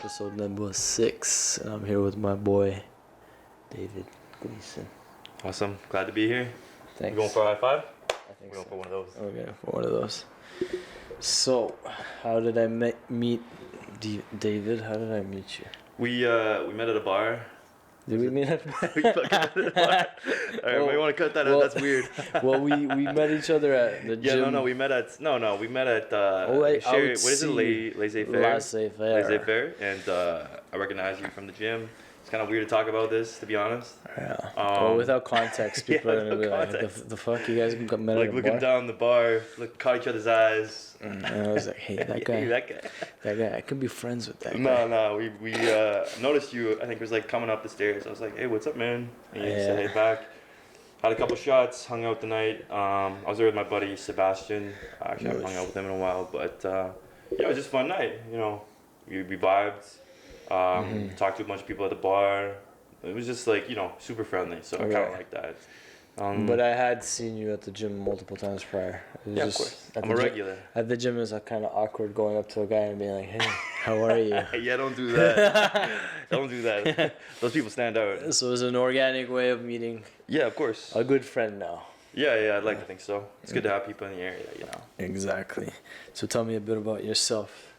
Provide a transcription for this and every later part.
episode number 6, and I'm here with my boy, David Gleason. Awesome. Glad to be here. Thanks. You going for a high five? I think We're going so. for one of those. Okay, for one of those. So, how did I meet David? How did I meet you? We met at a bar. Did we meet at We fucking met at a bar. Alright, maybe want to cut that out. That's weird. Well, we met each other at the gym. We met at Laissez-faire. Laissez-faire, and I recognize you from the gym. It's kind of weird to talk about this, to be honest. Yeah. Well, without context, people are gonna be like, "The fuck, you guys met at a bar?" Like looking down the bar, caught each other's eyes. And I was like, "Hey, that guy, that guy, I could be friends with that guy." No, we noticed you. I think it was like coming up the stairs. I was like, "Hey, what's up, man?" And you said, "Hey, back." Had a couple shots, hung out the night. I was there with my buddy Sebastian. Actually, I haven't hung out with him in a while, but it was just a fun night. You know, we vibed. Talked to a bunch of people at the bar. It was just like, super friendly. So I kind of like that. But I had seen you at the gym multiple times prior. Of course. I'm a regular. At the gym, it's kind of awkward going up to a guy and being like, "Hey, how are you?" Yeah, don't do that. Don't do that. Those people stand out. So it was an organic way of meeting. Yeah, of course. A good friend now. Yeah, I'd like to think so. It's good to have people in the area, Exactly. So tell me a bit about yourself.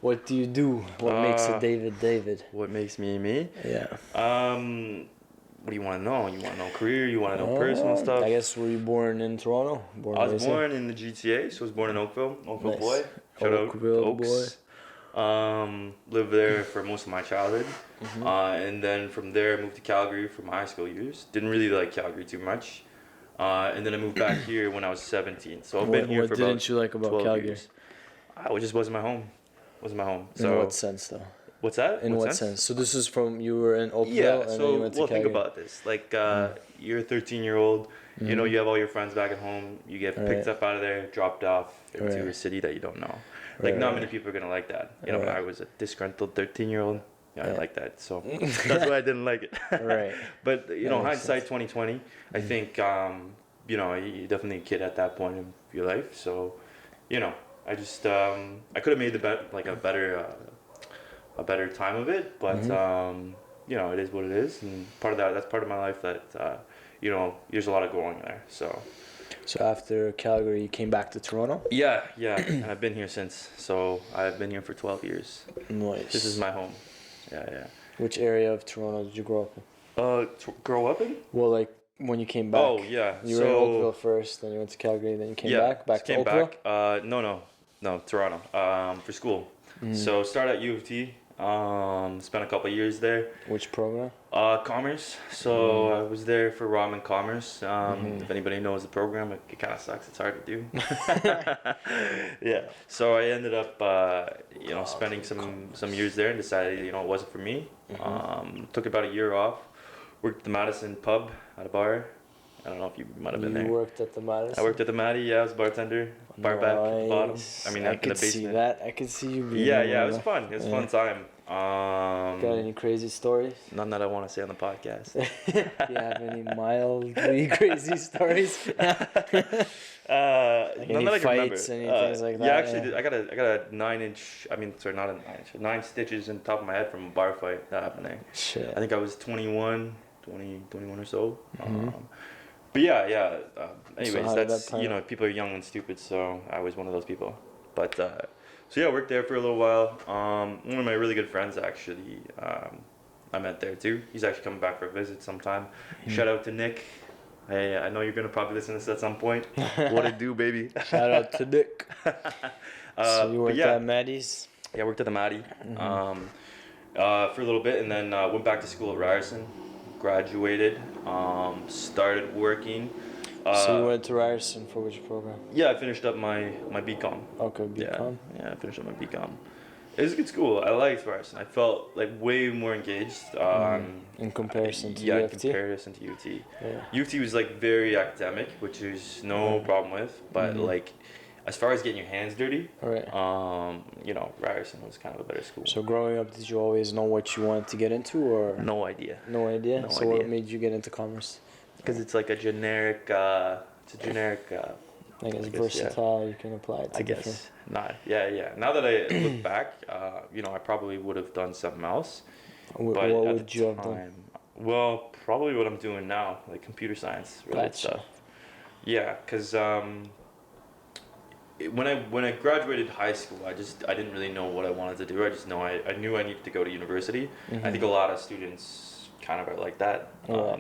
What do you do? What makes a David? What makes me? Yeah. What do you want to know? You want to know career? You want to know personal stuff? I guess, were you born in Toronto? I was born in the GTA, so I was born in Oakville. Oakville boy. Shout out Oaks. Lived there for most of my childhood. And then from there, I moved to Calgary for my high school years. Didn't really like Calgary too much. And then I moved back here when I was 17. So I've been here for about 12 years. What didn't you like about Calgary? It just wasn't my home. Wasn't my home. So, in what sense, though? What's that? In what sense? So this is from, you were in Oakville and then you went to Calgary? Think about this. Like, you're a 13-year-old. You have all your friends back at home. You get picked up out of there, dropped off into a city that you don't know. Like, not many people are going to like that. When I was a disgruntled 13-year-old, I didn't like that. So that's why I didn't like it. Right. But, hindsight 2020, I think, you're definitely a kid at that point of your life. So, I just, I could have made a better time of it, but it is what it is, and that's part of my life that there's a lot of growing there. So after Calgary, you came back to Toronto? Yeah, and I've been here since. So I've been here for 12 years. Nice. This is my home. Yeah. Which area of Toronto did you grow up in? Grow up in? Well, like when you came back. Oh yeah. You were in Oakville first, then you went to Calgary, then you came back to Oakville. No, Toronto. For school. So started at U of T. Spent a couple of years there. Which program? Commerce. So I was there for ramen commerce. If anybody knows the program, it kind of sucks. It's hard to do. Yeah. So I ended up, spending some years there and decided, it wasn't for me. Took about a year off. Worked at the Madison pub at a bar. I don't know if you might have been there. You worked at the Madison? I worked at the Maddie, yeah. I was a bartender. Bar back at the bottom. I mean, I could see that. I could see you being it was fun. It was a fun time. Got any crazy stories? None that I want to say on the podcast. Do you have any mildly crazy stories? None that I can remember. Anything like that? Yeah, actually, I got a 9-inch. not a 9-inch. 9 stitches in the top of my head from a bar fight that happened there. Shit. I think I was 21 or so. But yeah. Anyways, people are young and stupid, so I was one of those people. But I worked there for a little while. One of my really good friends actually, I met there too. He's actually coming back for a visit sometime. Shout out to Nick. Hey, I know you're gonna probably listen to this at some point. What it do, baby? Shout out to Nick. So you worked at Maddie's? Yeah, I worked at the Maddie for a little bit, and then went back to school at Ryerson. Graduated, started working. So you went to Ryerson for which program? Yeah, I finished up my BCom. Okay, BCom. Yeah, I finished up my BCom. It was a good school. I liked Ryerson. I felt like way more engaged. In comparison to UT? Yeah, in comparison to UT. Yeah. UT was like very academic, which there's no problem with, but like as far as getting your hands dirty, Ryerson was kind of a better school. So growing up, did you always know what you wanted to get into, or? No idea. No idea? So what made you get into commerce? Because it's like a generic, Like it's versatile. You can apply it to different. Not. Yeah. Now that I look back, I probably would have done something else. What would you have done? Well, probably what I'm doing now, like computer science related stuff. Yeah, because when I graduated high school, I didn't really know what I wanted to do. I just knew I needed to go to university. I think a lot of students kind of are like that.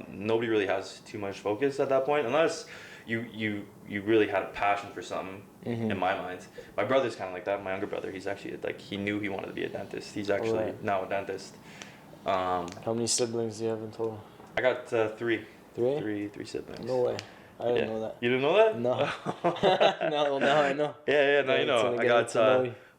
Nobody really has too much focus at that point, unless you really had a passion for something. In my mind, my brother's kind of like that. My younger brother, he's actually he knew he wanted to be a dentist. He's actually now a dentist. How many siblings do you have in total? I got three. Three Siblings. No way. I didn't know that. You didn't know that? No. No, now I know. Yeah, now you know. I got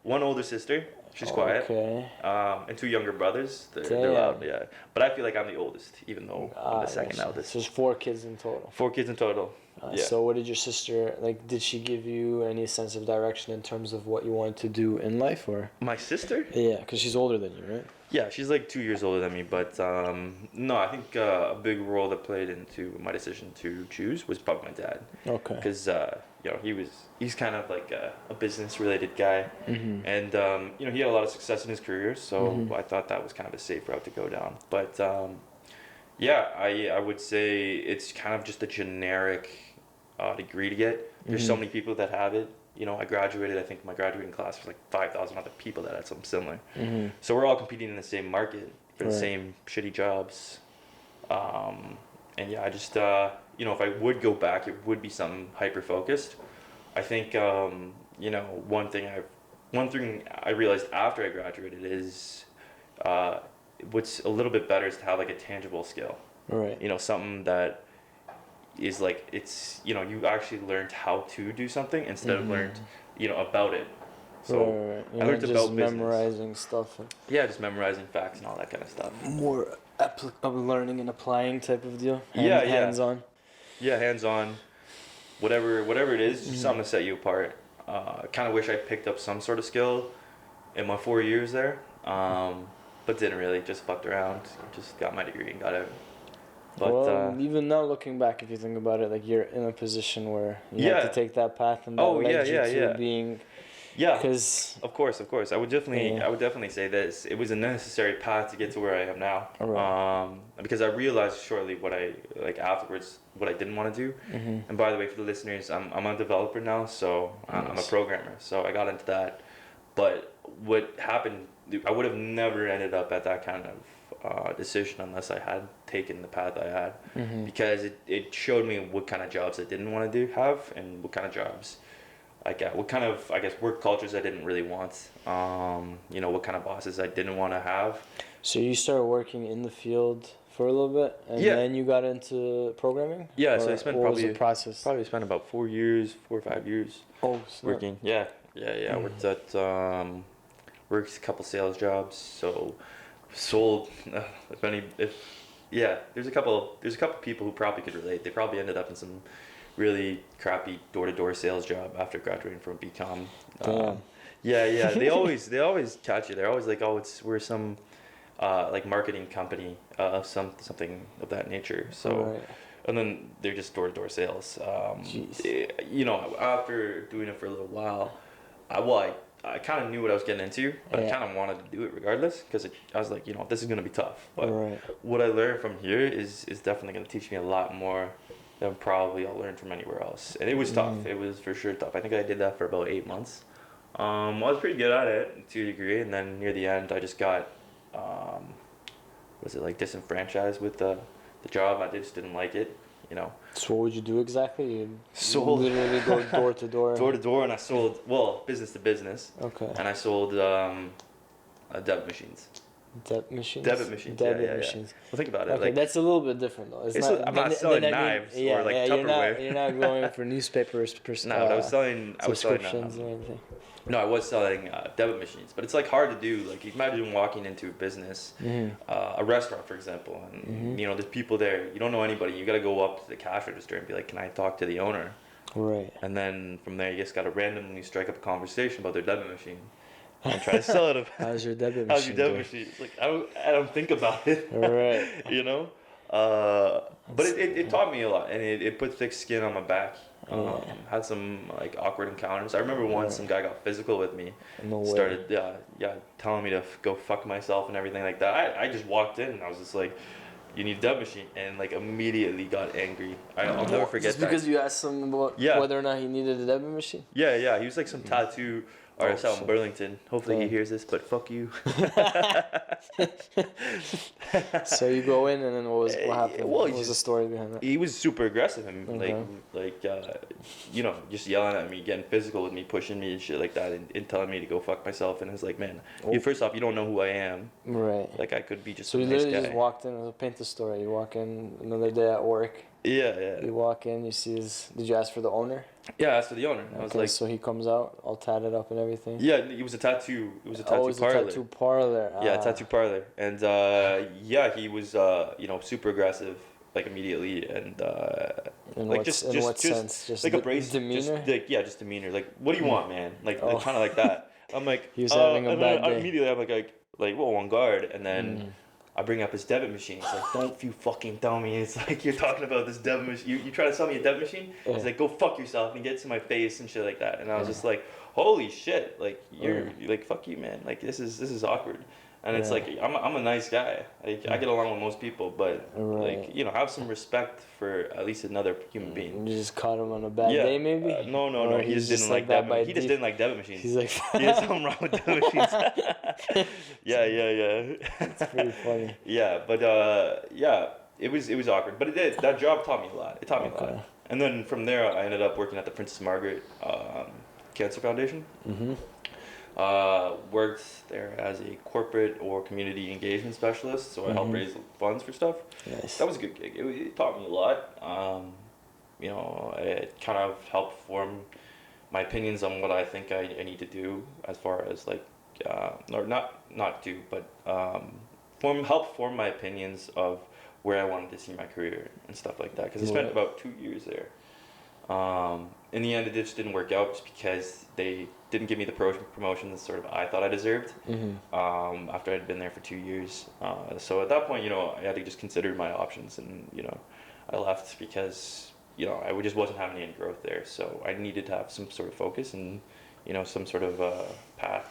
one older sister. She's quiet. Okay. And two younger brothers. They're loud, yeah. But I feel like I'm the oldest, even though I'm the second eldest. So there's 4 kids in total. 4 kids in total. So what did your sister, did she give you any sense of direction in terms of what you wanted to do in life, or? My sister? Yeah, because she's older than you, right? Yeah, she's like 2 years older than me, but no, I think a big role that played into my decision to choose was probably my dad. Okay. Because he's kind of like a business related guy, and he had a lot of success in his career, so I thought that was kind of a safe route to go down. But I would say it's kind of just a generic degree to get. There's so many people that have it. I graduated, I think my graduating class was like 5,000 other people that had something similar. So we're all competing in the same market for the same shitty jobs. And yeah, I just, if I would go back, it would be something hyper-focused. I think, one thing I realized after I graduated is what's a little bit better is to have like a tangible skill. Right. Something that is like, it's, you actually learned how to do something instead of learned, about it. So I learned just about memorizing stuff. Yeah, just memorizing facts and all that kind of stuff. More learning and applying type of deal. Hands-on. Yeah, hands-on. Whatever it is, just something to set you apart. Kind of wish I picked up some sort of skill in my 4 years there, but didn't really. Just fucked around. Just got my degree and got out. But, even now looking back, if you think about it, like you're in a position where you have to take that path, and that led you to being. Yeah. Because of course, I would definitely say this. It was a necessary path to get to where I am now. Right. Because I realized shortly afterwards what I didn't want to do. And by the way, for the listeners, I'm a developer now, so I'm a programmer. So I got into that. But what happened, I would have never ended up at that kind of decision unless I had taken the path I had, because it showed me what kind of jobs I didn't want to have, and what kind of jobs, what kind of work cultures I didn't really want. What kind of bosses I didn't want to have. So you started working in the field for a little bit, and then you got into programming. Yeah, so I spent probably spent about 4 or 5 years. Working. Yeah. I worked at worked a couple sales jobs. So sold. There's a couple people who probably could relate. They probably ended up in some really crappy door-to-door sales job after graduating from BCom. They always catch you. They're always like, we're some marketing company of something of that nature. So, and then they're just door-to-door sales. After doing it for a little while, I kind of knew what I was getting into, but I kind of wanted to do it regardless, because I was like, this is going to be tough. But what I learned from here is definitely going to teach me a lot more than probably I'll learn from anywhere else. And it was tough. It was for sure tough. I think I did that for about 8 months. I was pretty good at it to a degree, and then near the end, I just got, disenfranchised with the job. I just didn't like it. So what would you do exactly? You sold, literally go door to door. Door to door, and I sold business to business. Okay. And I sold debit machines. Debit machines. Well, think about it. Okay, that's a little bit different though. I'm not selling knives or Tupperware. You're not going for newspapers. No, but I was selling. Subscriptions or anything. No, I was selling debit machines, but it's hard to do. Like, you imagine walking into a business, a restaurant, for example, and there's people there. You don't know anybody. You got to go up to the cash register and be like, "Can I talk to the owner?" Right. And then from there, you just got to randomly strike up a conversation about their debit machine and try to sell it. How's your debit machine? How's your debit machine? It's like, I don't think about it. Right. But it taught me a lot, and it put thick skin on my back. Had some like awkward encounters. I remember once some guy got physical with me. No way. Started telling me to go fuck myself and everything like that. I just walked in and I was just like, you need a dub machine, and like immediately got angry. I'll never forget just that. Because you asked him about whether or not he needed a debit machine? Yeah. He was like some tattoo artist out in Burlington. Hopefully he hears this, but fuck you. So you go in, and then what happened? What was the story behind that? He was super aggressive and just yelling at me, getting physical with me, pushing me and shit like that, and telling me to go fuck myself. And I was like, man, first off, you don't know who I am. Right. Like I could be just. So a you nice literally guy. just walked in. Paint the story. You walk in another day at work. Yeah. You walk in. You see his. Did you ask for the owner? Yeah, I asked for the owner. Okay, I was like, so he comes out all tatted up and everything. Yeah, it was a tattoo. It was a tattoo parlor. parlor. A tattoo parlor. Yeah, tattoo parlor, and he was super aggressive, like immediately, and like in what sense? Just like abrasive demeanor. Just demeanor. Like, what do you want, man? Like kind of like that. I'm like, he was having a bad day. Immediately, I'm like, whoa, on guard, and then. I bring up his debit machine. He's like, don't you fucking tell me. It's like, you're talking about this debit machine. You try to sell me a debit machine? He's like, go fuck yourself. And he gets in my face and shit like that. And I was just like, holy shit. Like, you're like, fuck you, man. Like, this is awkward. And it's like, I'm a nice guy. Like, I get along with most people. But, like, have some respect for at least another human being. You just caught him on a bad day, maybe? No. He just didn't like debit. He just didn't like debit machines. He's like, there's something wrong with debit machines. Yeah. It's pretty funny. Yeah, but it was awkward. But that job taught me a lot. It taught me a lot. And then from there, I ended up working at the Princess Margaret Cancer Foundation. Worked there as a corporate or community engagement specialist, so I helped raise funds for stuff. Nice. That was a good gig. It taught me a lot. It kind of helped form my opinions on what I think I need to do as far as like, or not do, but help form my opinions of where I wanted to see my career and stuff like that. Because I spent about 2 years there. In the end, it just didn't work out just because they didn't give me the promotion that sort of I thought I deserved after I'd been there for 2 years. So at that point, I had to just consider my options, and I left because I just wasn't having any growth there. So I needed to have some sort of focus and some sort of path.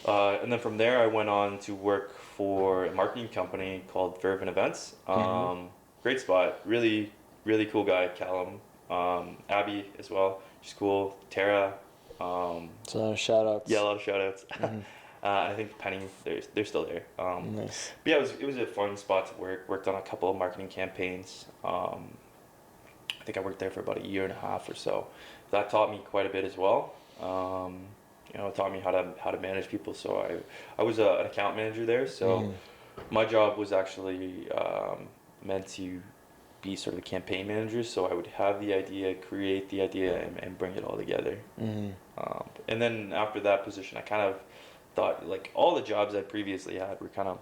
And then from there, I went on to work for a marketing company called Fervent Events. Great spot, really, really cool guy, Callum. Abby as well, she's cool. Tara. So a lot of shout outs. Yeah, a lot of shout outs. I think Penny, they're still there. Nice. But yeah, it was a fun spot to work. Worked on a couple of marketing campaigns. I think I worked there for about a year and a half or so. That taught me quite a bit as well. It taught me how to manage people. So I was an account manager there. So my job was actually meant to be sort of a campaign manager. So I would have the idea, create the idea, and bring it all together. And then after that position, I kind of thought like all the jobs I previously had were kind of,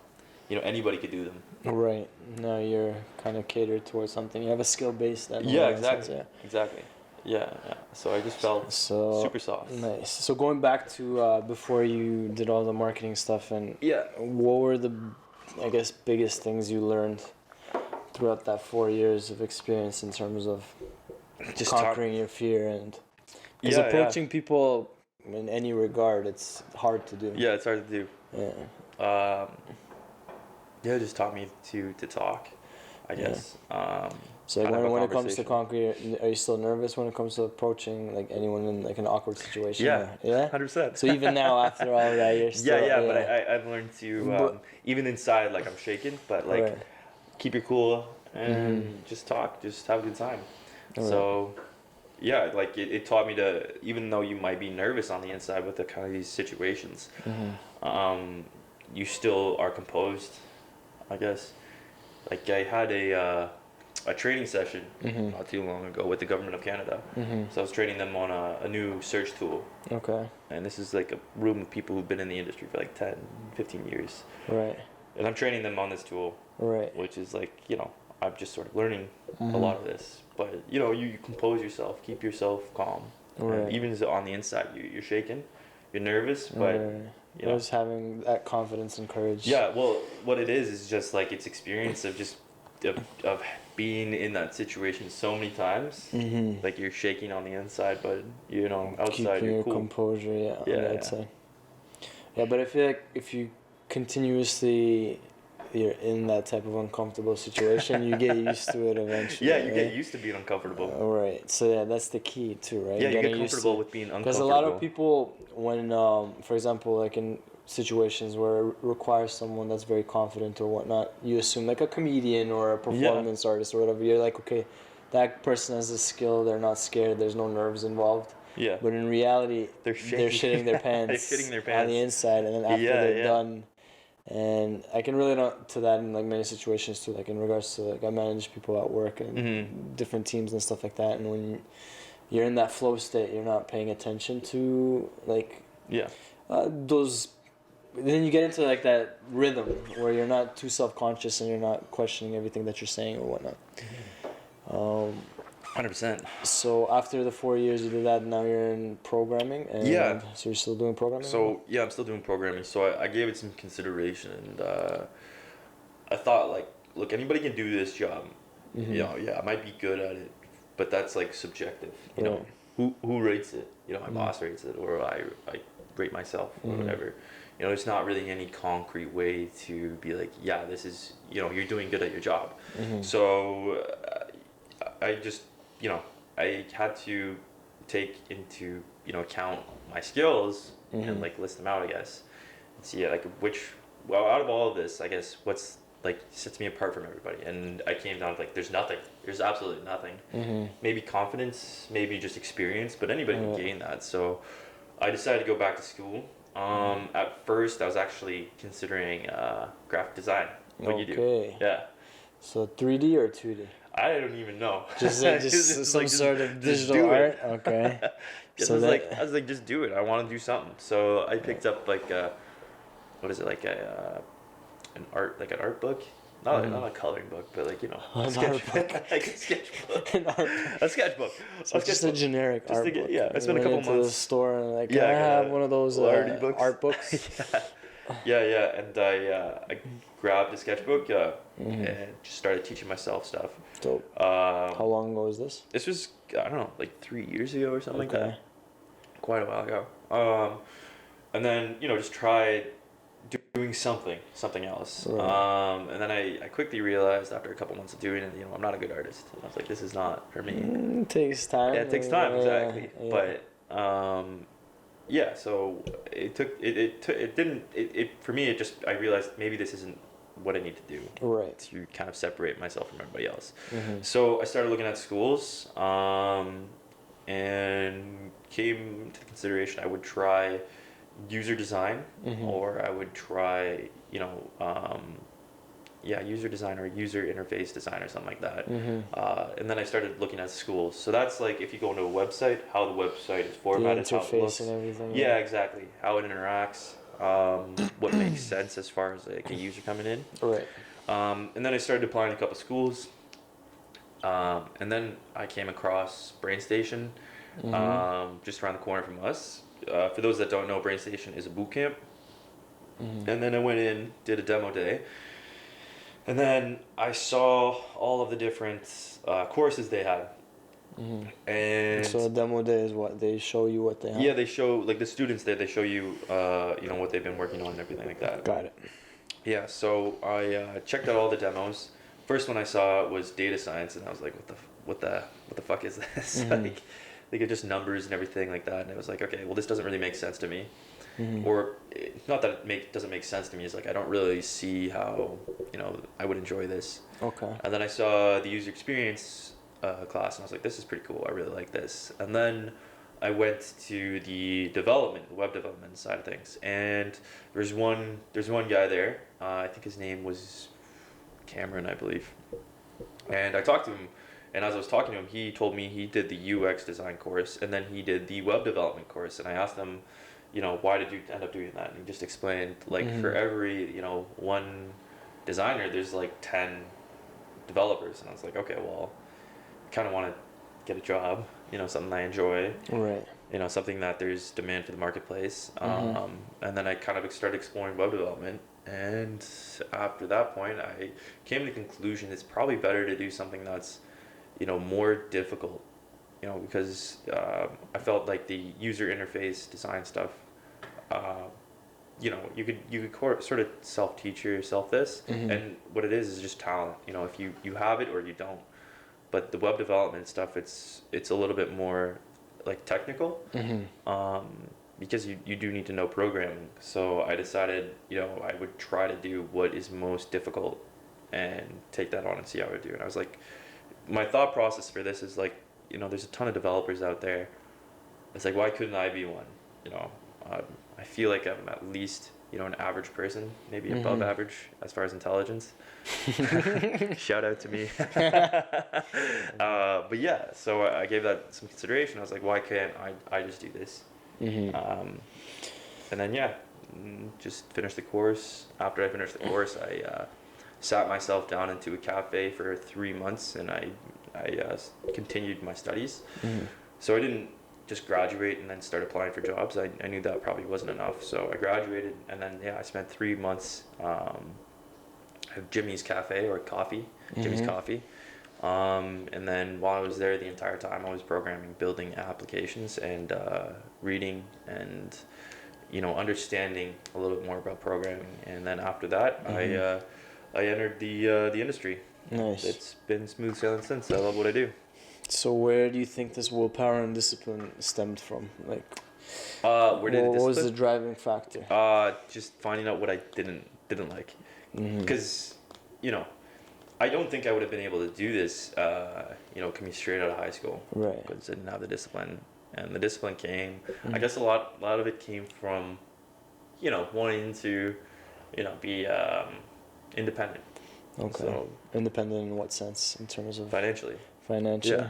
anybody could do them. Right. Now you're kind of catered towards something. You have a skill base that. Yeah, exactly. Exactly. Yeah. So I just felt super soft. Nice. So going back to before you did all the marketing stuff, and what were the, I guess, biggest things you learned throughout that 4 years of experience in terms of just conquering your fear and approaching people in any regard, it's hard to do. Yeah, it's hard to do. Yeah. It just taught me to talk, I guess. So like when it comes to conquering, are you still nervous when it comes to approaching like anyone in like an awkward situation? Yeah, 100%. So even now after all that, you're still... But I've learned to, even inside, like I'm shaking, but like keep your cool and just talk, just have a good time. Right. So like it taught me to, even though you might be nervous on the inside with the kind of these situations, you still are composed, I guess. Like I had a training session not too long ago with the government of Canada. So I was training them on a new search tool. Okay. And this is like a room of people who've been in the industry for like 10, 15 years. Right. And I'm training them on this tool. Right. Which is like, I'm just sort of learning a lot of this. But, you compose yourself, keep yourself calm. Right. And even on the inside, you're shaking, you're nervous, but... Just having that confidence and courage. Yeah, well, what it is just like it's experience of just of being in that situation so many times, like you're shaking on the inside, but you know, outside keeping you're your cool. composure, on the Yeah. outside. Yeah, but I feel like if you continuously you're in that type of uncomfortable situation, you get used to it eventually. Yeah, you right? get used to being uncomfortable. Right. So yeah, that's the key too, right? Yeah, you Getting get used comfortable to, with being uncomfortable. because a lot of people, when for example, like in situations where it requires someone that's very confident or whatnot, you assume like a comedian or a performance artist or whatever. You're like, okay, that person has a skill. They're not scared. There's no nerves involved. Yeah. But in reality, they're shitting their pants. They're shitting their pants on the inside, and then after they're done. And I can relate to that in like many situations too, like in regards to like I manage people at work and different teams and stuff like that. And when you're in that flow state, you're not paying attention to like those. Then you get into like that rhythm where you're not too self-conscious and you're not questioning everything that you're saying or whatnot. 100%. So after the 4 years you did that, now you're in programming. And so you're still doing programming? So yeah, I'm still doing programming. So I gave it some consideration, and I thought like, look, anybody can do this job. You know, I might be good at it, but that's like subjective. You know, who rates it? You know, my boss rates it, or I rate myself, or whatever. You know, there's not really any concrete way to be like, yeah, this is, you know, you're doing good at your job. So I just, you know, I had to take into, you know, account my skills and like list them out, I guess, and see like out of all of this, I guess what's like sets me apart from everybody. And I came down to like, there's absolutely nothing. Maybe confidence, maybe just experience, but anybody can gain that. So I decided to go back to school. At first I was actually considering graphic design. What you do? Yeah. So 3D or 2D? I don't even know. Just some sort of digital art. Okay. So I was like, just do it. I want to do something. So I picked up like what is it, like an art book? Not a coloring book, but like, you know, a sketchbook. Like a sketchbook. A sketchbook. So just a generic art book. Yeah, I spent a couple months to the store and like, I have one of those art books. Yeah, and I grabbed a sketchbook and just started teaching myself stuff. Dope. How long ago was this? This was, I don't know, like 3 years ago or something like that. Quite a while ago. And then, you know, just tried doing something else. Right. And then I quickly realized after a couple months of doing it, you know, I'm not a good artist. And I was like, this is not for me. It takes time. Yeah, it takes time, exactly. Yeah. But so for me, I realized maybe this isn't what I need to do to kind of separate myself from everybody else. So I started looking at schools and came to the consideration I would try user design or I would try, you know, user design or user interface design or something like that. And then I started looking at schools. So that's like if you go into a website, how the website is formatted, the interface, how it looks, and everything. Yeah, exactly. How it interacts, what makes sense as far as like a user coming in. Right. And then I started applying to a couple schools. And then I came across BrainStation, just around the corner from us. For those that don't know, BrainStation is a boot camp. And then I went in, did a demo day. And then I saw all of the different courses they had. And so a demo day is what? They show you what they have? Yeah, they show, like the students there, they show you, you know, what they've been working on and everything like that. Got it. Yeah, so I checked out all the demos. First one I saw was data science, and I was like, what the fuck is this? Like it's just numbers and everything like that. And it was like, okay, well, this doesn't really make sense to me. Or not that it doesn't make sense to me. It's like I don't really see how, you know, I would enjoy this. Okay. And then I saw the user experience class, and I was like, this is pretty cool. I really like this. And then I went to the web development side of things, and there's one guy there. I think his name was Cameron, I believe. And I talked to him, and as I was talking to him, he told me he did the UX design course, and then he did the web development course. And I asked him, you know, why did you end up doing that? And he just explained, like, for every, you know, one designer, there's like 10 developers. And I was like, okay, well, I kind of want to get a job, you know, something I enjoy. Right. You know, something that there's demand for the marketplace. And then I kind of started exploring web development. And after that point, I came to the conclusion it's probably better to do something that's, more difficult, because I felt like the user interface design stuff, you could sort of self-teach yourself this, and what it is just talent. If you have it or you don't. But the web development stuff, it's a little bit more like technical, because you do need to know programming. So I decided, I would try to do what is most difficult and take that on and see how I do. And I was like, my thought process for this is like, there's a ton of developers out there. It's like, why couldn't I be one? I feel like I'm at least, an average person, maybe above average as far as intelligence. Shout out to me. But yeah, so I gave that some consideration. I was like, why can't I just do this? And then just finished the course. After I finished the course, I sat myself down into a cafe for 3 months, and I continued my studies. So I didn't just graduate and then start applying for jobs. I knew that probably wasn't enough, so I graduated, and then I spent 3 months at Jimmy's Cafe or Coffee, Jimmy's Coffee. And then while I was there, the entire time I was programming, building applications, and reading and understanding a little bit more about programming. And then after that, I entered the industry. Nice. It's been smooth sailing since. I love what I do. So where do you think this willpower and discipline stemmed from? Like, what was the driving factor? Just finding out what I didn't like, because I don't think I would have been able to do this, coming straight out of high school, right? Because I didn't have the discipline, and the discipline came. I guess a lot of it came from, wanting to, be independent. Okay. So, independent in what sense? In terms of financially. Yeah.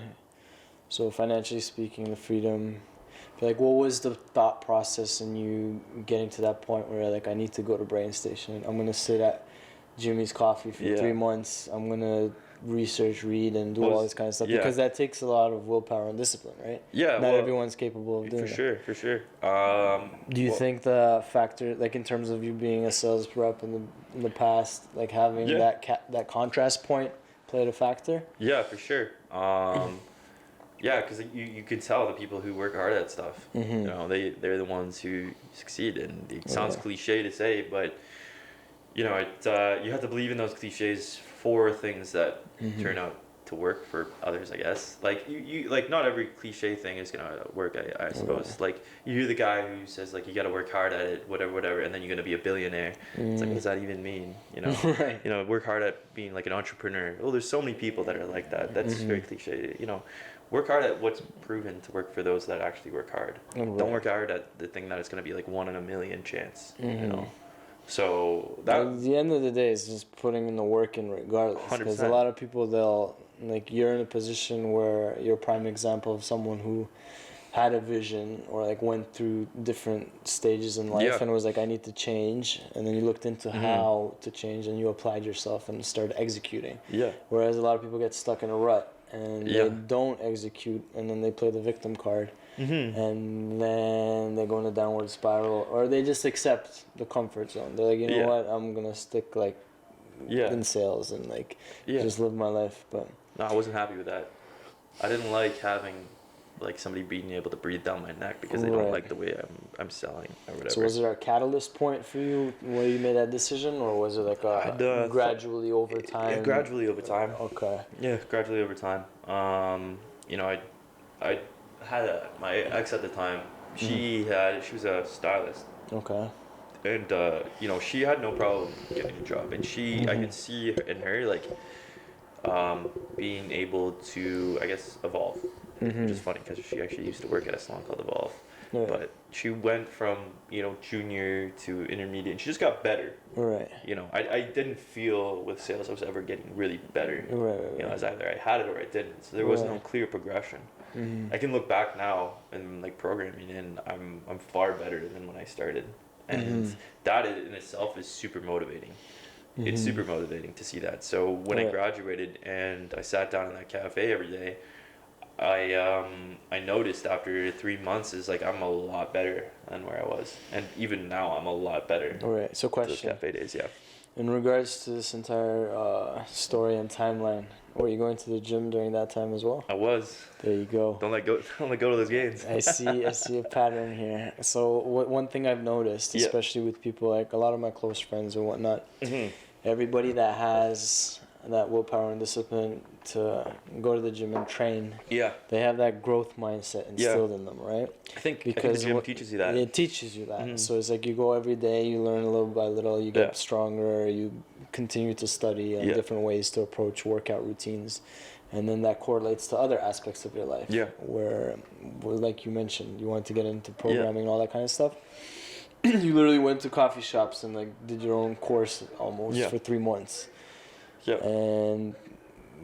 So financially speaking, the freedom. Like, what was the thought process in you getting to that point where like, I need to go to Brain Station? I'm gonna sit at Jimmy's Coffee for 3 months. I'm gonna research, read, and do all this kind of stuff, because that takes a lot of willpower and discipline, right? Yeah. Not everyone's capable of doing that. For sure. Do you think the factor, like in terms of you being a sales rep in the past, like having that contrast point played a factor? Yeah, for sure. Because you could tell the people who work hard at stuff. They're the ones who succeed, and it sounds cliche to say, but you have to believe in those cliches for things that turn out to work for others, I guess. Like you like, not every cliche thing is gonna work, I suppose. Right. Like, you hear the guy who says like, you gotta work hard at it, whatever, and then you're gonna be a billionaire. It's like, what does that even mean? Right. Work hard at being like an entrepreneur. Well, there's so many people that are like that. That's very cliche. Work hard at what's proven to work for those that actually work hard. Right. Don't work hard at the thing that is gonna be like 1 in a million chance. So that, at the end of the day, it's just putting in the work in regardless. 100%. Because a lot of people, you're in a position where you're a prime example of someone who had a vision or like went through different stages in life and was like, I need to change. And then you looked into how to change, and you applied yourself and started executing. Yeah. Whereas a lot of people get stuck in a rut and they don't execute, and then they play the victim card. And then they go in a downward spiral, or they just accept the comfort zone. They're like, you know what, I'm gonna stick like in sales and like just live my life. But no, I wasn't happy with that. I didn't like having like somebody being able to breathe down my neck because they don't like the way I'm selling or whatever. So was there a catalyst point for you where you made that decision, or was it like gradually over time? Yeah, gradually over time. Okay. Yeah, gradually over time. I had my ex at the time. She was a stylist. Okay. And she had no problem getting a job, and I could see in her like being able to, I guess, evolve. Which is funny because she actually used to work at a salon called Evolve. Yeah. But she went from junior to intermediate, and she just got better. Right. I didn't feel with sales I was ever getting really better. Right. As either I had it or I didn't. So there was no clear progression. I can look back now and like programming, and I'm far better than when I started, and that in itself is super motivating. It's super motivating to see that. So when I graduated and I sat down in that cafe every day, I noticed after 3 months is like I'm a lot better than where I was, and even now I'm a lot better. All right. So Those question. cafe days, yeah. In regards to this entire story and timeline, were you going to the gym during that time as well? I was. There you go. Don't let go of those gains. I see a pattern here. So one thing I've noticed, especially with people like a lot of my close friends and whatnot, everybody that has that willpower and discipline to go to the gym and train, they have that growth mindset instilled in them, right? I think the gym teaches you that. It teaches you that. So it's like you go every day, you learn little by little, you get stronger, you continue to study and different ways to approach workout routines. And then that correlates to other aspects of your life. Where like you mentioned, you wanted to get into programming and all that kind of stuff. You literally went to coffee shops and like did your own course almost for 3 months. And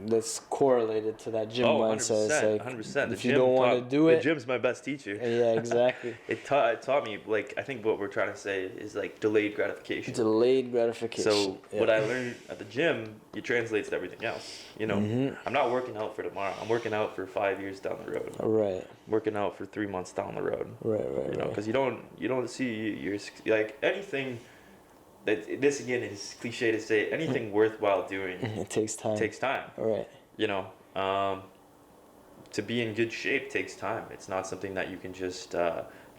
that's correlated to that gym mindset. It's like 100%. If you don't want to do it, the gym's my best teacher. Yeah, exactly. It taught me, like, I think what we're trying to say is like delayed gratification. Delayed gratification. So what I learned at the gym, it translates to everything else. You know, I'm not working out for tomorrow. I'm working out for 5 years down the road. Right. I'm working out for 3 months down the road. Right. You know, because you don't see your, like, anything. This again is cliche to say. Anything worthwhile doing, it takes time. Right. You know, to be in good shape takes time. It's not something that you can just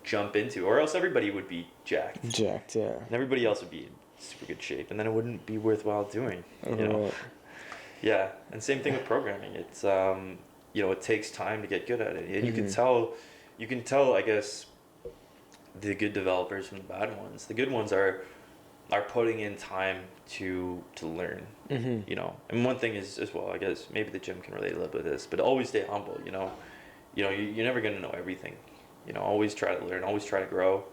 jump into, or else everybody would be jacked. Yeah. And everybody else would be in super good shape, and then it wouldn't be worthwhile doing. You know. Yeah, and same thing with programming. It's you know, it takes time to get good at it, and you can tell. I guess the good developers from the bad ones. The good ones are putting in time to learn, you know. And one thing is as well, I guess maybe the gym can relate a little bit to this, but always stay humble, you know. You're never gonna know everything, you know. Always try to learn, always try to grow.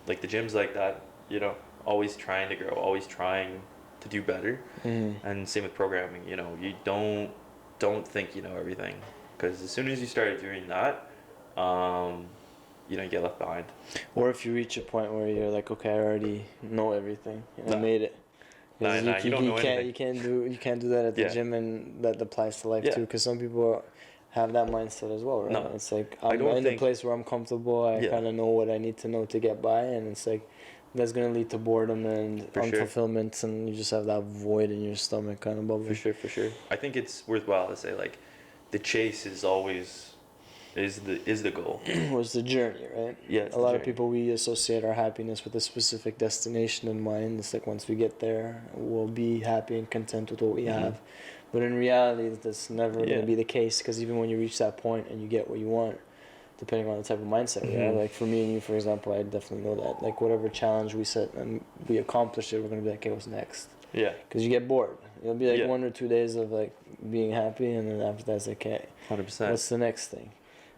Like the gym's like that, you know. Always trying to grow, always trying to do better. And same with programming, you know. You don't think you know everything, because as soon as you start doing that, you know, you get left behind. Or if you reach a point where you're like, okay, I already know everything, and I made it. You don't know anything. You can't do that at the gym, and that applies to life too. Because some people have that mindset as well, right? No, it's like I'm in the place where I'm comfortable. I kind of know what I need to know to get by, and it's like that's gonna lead to boredom and unfulfillment, and you just have that void in your stomach kind of bubble. For sure. I think it's worthwhile to say like, the chase is always. Is the goal. Was the journey, right? Yeah. A lot of people, we associate our happiness with a specific destination in mind. It's like once we get there, we'll be happy and content with what we have. But in reality, that's never going to be the case, because even when you reach that point and you get what you want, depending on the type of mindset we have, like for me and you, for example, I definitely know that. Like whatever challenge we set and we accomplish it, we're going to be like, okay, what's next? Yeah. Because you get bored. It'll be like 1 or 2 days of like being happy, and then after that, it's like, okay, 100%. What's the next thing?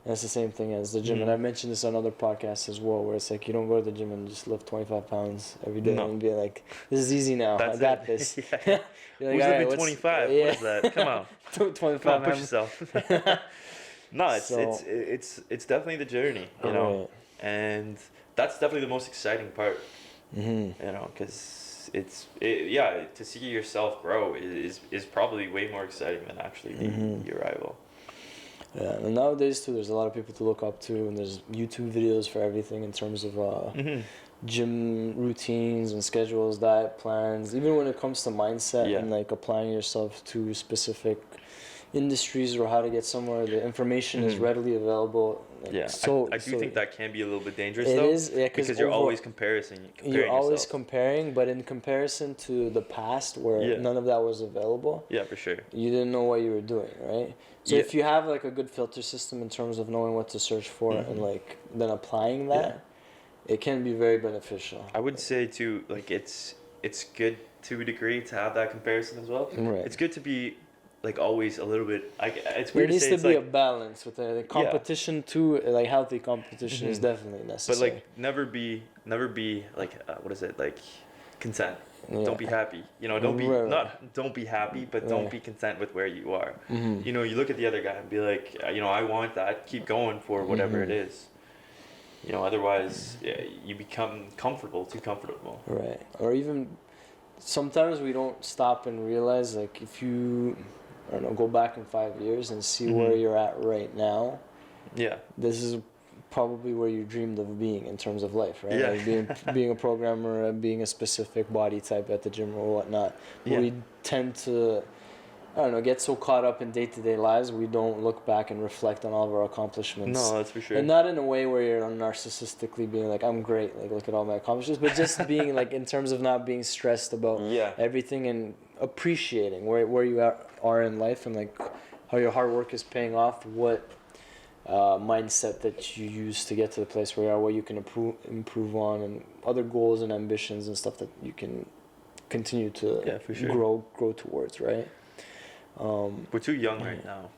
And it's the same thing as the gym. And I've mentioned this on other podcasts as well, where it's like you don't go to the gym and just lift 25 pounds every day and be like, this is easy now. I got this. You're like, who's lifting 25? What is that? Come on. 25. Come on, push yourself. No, it's definitely the journey, you know. And that's definitely the most exciting part, you know, because to see yourself grow is probably way more exciting than actually the arrival. Yeah, and nowadays too, there's a lot of people to look up to, and there's YouTube videos for everything in terms of gym routines and schedules, diet plans. Even when it comes to mindset and like applying yourself to specific industries or how to get somewhere, the information is readily available. Like, I do think that can be a little bit dangerous. It though, is, because you're always comparing You're always yourself. comparing, but in comparison to the past where none of that was available. Yeah, for sure. You didn't know what you were doing, right? So if you have like a good filter system in terms of knowing what to search for and like then applying that, it can be very beneficial. I would say too, like it's good to a degree to have that comparison as well. Right. It's good to be like always a little bit. It's there weird needs to say to be like, a balance with the competition too. Like healthy competition is definitely necessary. But like never be like what is it, like content. Yeah. Don't be happy. You know, don't be happy, but don't be content with where you are. You know, you look at the other guy and be like, you know, I want that. Keep going for whatever it is. You know, otherwise you become too comfortable. Right. Or even sometimes we don't stop and realize, like, if you I don't know, go back in 5 years and see where you're at right now. Yeah. This is probably where you dreamed of being in terms of life, right? Yeah. Like being a programmer, being a specific body type at the gym or whatnot. Yeah. We tend to, I don't know, get so caught up in day-to-day lives, we don't look back and reflect on all of our accomplishments. No, that's for sure. And not in a way where you're narcissistically being like, I'm great, like look at all my accomplishments, but just being like in terms of not being stressed about everything and appreciating where you are in life and like how your hard work is paying off, what mindset that you use to get to the place where you are, what you can improve on, and other goals and ambitions and stuff that you can continue to grow towards, right? We're too young right now.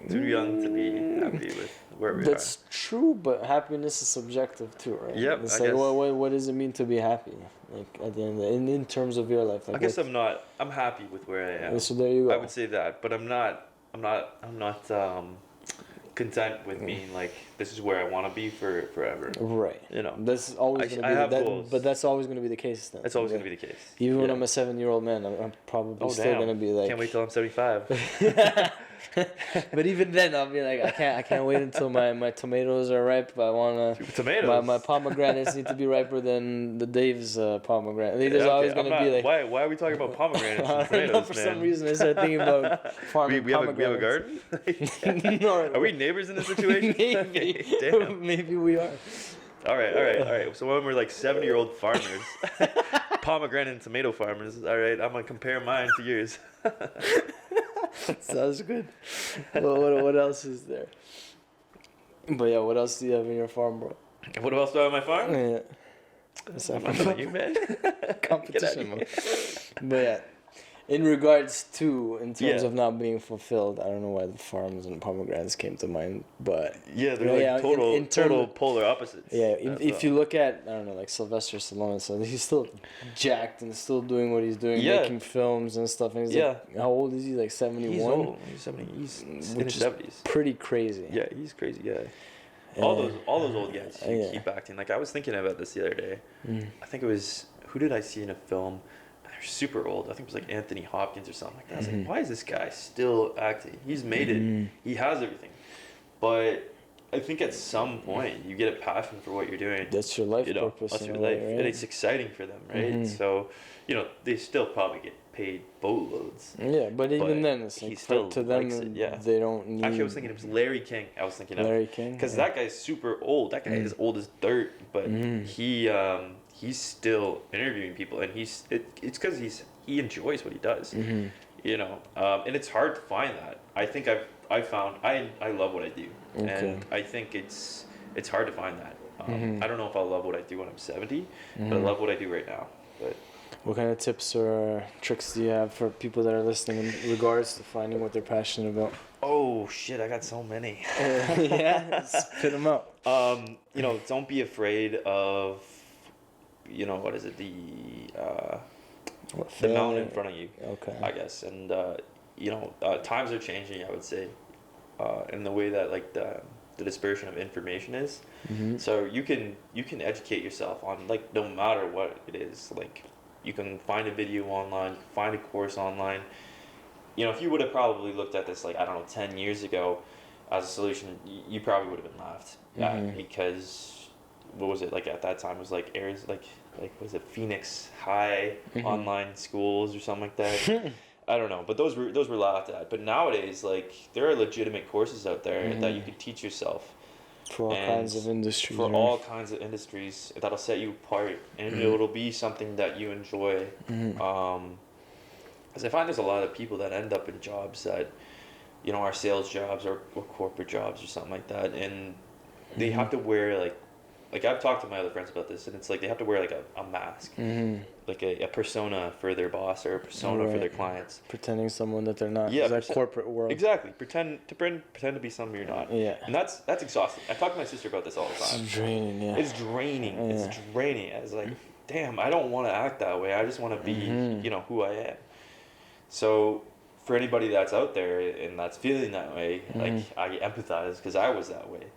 Too young to be happy with where we are. That's true, but happiness is subjective too, right? Yep. It's like, what does it mean to be happy? Like at the end, in terms of your life. Like I guess I'm happy with where I am. So there you go. I would say that, but I'm not content with being like, this is where I want to be forever. Right. You know. That's always going to be goals. But that's always going to be the case then. That's always going to be the case. Even when I'm a 7-year-old man, I'm probably still going to be like. Can't wait till I'm 75. But even then, I'll be like, I can't wait until my tomatoes are ripe. I wanna tomatoes. My pomegranates need to be riper than the Dave's pomegranate. There's always gonna be like. Why are we talking about pomegranates and tomatoes, man? For some reason, I started thinking about farming pomegranates. We have a garden. No, are we neighbors in this situation? Maybe. Damn. Maybe we are. All right. So when we're like 70-year-old farmers, pomegranate and tomato farmers, all right, I'm gonna compare mine to yours. Sounds good. Well, what else is there? But yeah, what else do you have in your farm, bro? What else do I have on my farm? Yeah. I'm not about you, man. Competition, man. But yeah, in regards to, in terms of not being fulfilled, I don't know why the farms and pomegranates came to mind, but yeah, they're like total polar opposites. Yeah, if you look at, I don't know, like Sylvester Stallone, so he's still jacked and still doing what he's doing, making films and stuff. And he's like, how old is he? Like 71? He's old. He's 70. He's in his 70s. Pretty crazy. Yeah, he's crazy. Yeah. All those old guys keep acting. Like I was thinking about this the other day. I think it was, who did I see in a film? They're super old. I think it was like Anthony Hopkins or something like that. I was like, why is this guy still acting? He's made it. He has everything. But I think at some point you get a passion for what you're doing. That's your life purpose. That's your life. Right? And it's exciting for them, right? So, they still probably get paid boatloads. Yeah, but even then, it's like to them, they don't need... Actually, I was thinking it was Larry King. Larry King? Because that guy's super old. That guy is old as dirt, but he's still interviewing people, and it's because he enjoys what he does, and it's hard to find that. I think I found I love what I do, and I think it's hard to find that. I don't know if I'll love what I do when I'm 70, but I love what I do right now. But what kind of tips or tricks do you have for people that are listening in regards to finding what they're passionate about? Oh shit, I got so many. Yeah, spit them out. Don't be afraid of, what is it, the mountain in front of you. Okay. I guess, and times are changing, I would say, in the way that like the dispersion of information is. So you can educate yourself on like no matter what it is. Like you can find a video online, you can find a course online. If you would have probably looked at this like, I don't know, 10 years ago as a solution, you probably would have been laughed at, because what was it like at that time? It was like like was it Phoenix High online schools or something like that? I don't know, but those were laughed at. But nowadays, like there are legitimate courses out there that you can teach yourself for all kinds of industries. For all kinds of industries, that'll set you apart, and it'll be something that you enjoy. Because I find there's a lot of people that end up in jobs that, are sales jobs or corporate jobs or something like that, and they have to wear like I've talked to my other friends about this, and it's like they have to wear like a mask, like a persona for their boss or a persona for their clients, pretending someone that they're not. Yeah, that corporate world. Exactly, pretend to be something you're not. Yeah, and that's exhausting. I talk to my sister about this all the time. It's draining. Yeah, it's draining. Yeah. It's draining. It's like, damn, I don't want to act that way. I just want to be, who I am. So, for anybody that's out there and that's feeling that way, like I empathize because I was that way.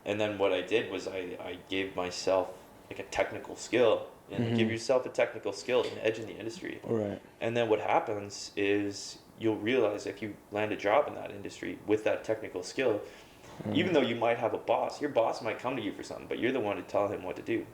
And then what I did was I gave myself like a technical skill, and give yourself a technical skill, an edge in the industry. Right. And then what happens is you'll realize if you land a job in that industry with that technical skill, even though you might have a boss, your boss might come to you for something, but you're the one to tell him what to do.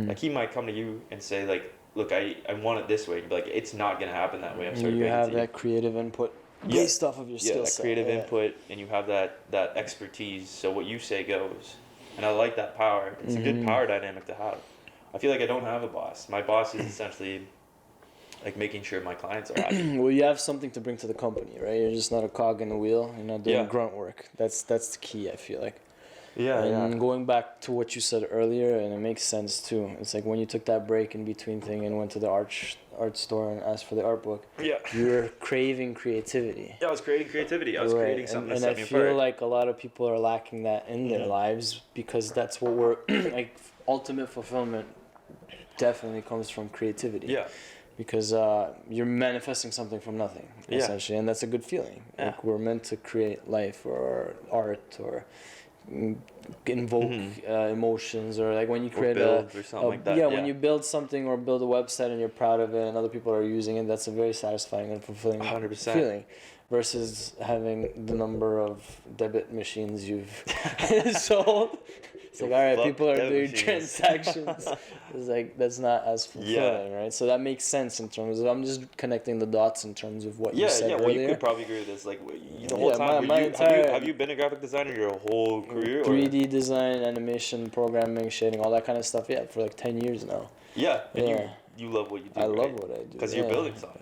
Like he might come to you and say like, look, I want it this way. You'd be like, it's not gonna happen that way. I'm sorry. You have that creative input based off of your skill set. Creative input, and you have that expertise. So what you say goes, and I like that power. It's a good power dynamic to have. I feel like I don't have a boss. My boss is essentially like making sure my clients are happy. Well, you have something to bring to the company, right? You're just not a cog in the wheel. You're not doing grunt work. That's the key, I feel like. And going back to what you said earlier, and it makes sense too. It's like when you took that break in between thing and went to the art store and asked for the art book. Yeah. You were craving creativity. Yeah, I was creating creativity. I was creating something that set me apart. And I feel like a lot of people are lacking that in their lives, because that's what we're like. Ultimate fulfillment definitely comes from creativity. Yeah. Because you're manifesting something from nothing, essentially, and that's a good feeling. Yeah. Like we're meant to create life or art or invoke emotions, or like when you create or something like that. When you build something or build a website and you're proud of it and other people are using it, that's a very satisfying and fulfilling 100%. feeling. Versus having the number of debit machines you've sold. It's like, all right, people are doing transactions. It's like, that's not as fulfilling, right? So that makes sense in terms of, I'm just connecting the dots in terms of what you said earlier. Well, you could probably agree with this. Like, the whole time, have you been a graphic designer your whole career? 3D design, animation, programming, shading, all that kind of stuff, for like 10 years now. Yeah, and you love what you do. I love what I do. Because you're building something.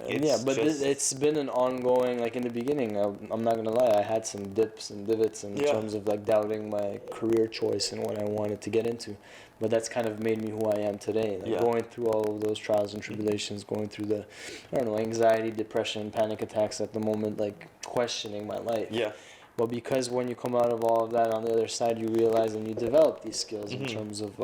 It's been an ongoing, like in the beginning, I'm not going to lie, I had some dips and divots in terms of like doubting my career choice and what I wanted to get into. But that's kind of made me who I am today. Like going through all of those trials and tribulations, going through the, anxiety, depression, panic attacks at the moment, like questioning my life. Yeah. But because when you come out of all of that, on the other side, you realize and you develop these skills in terms of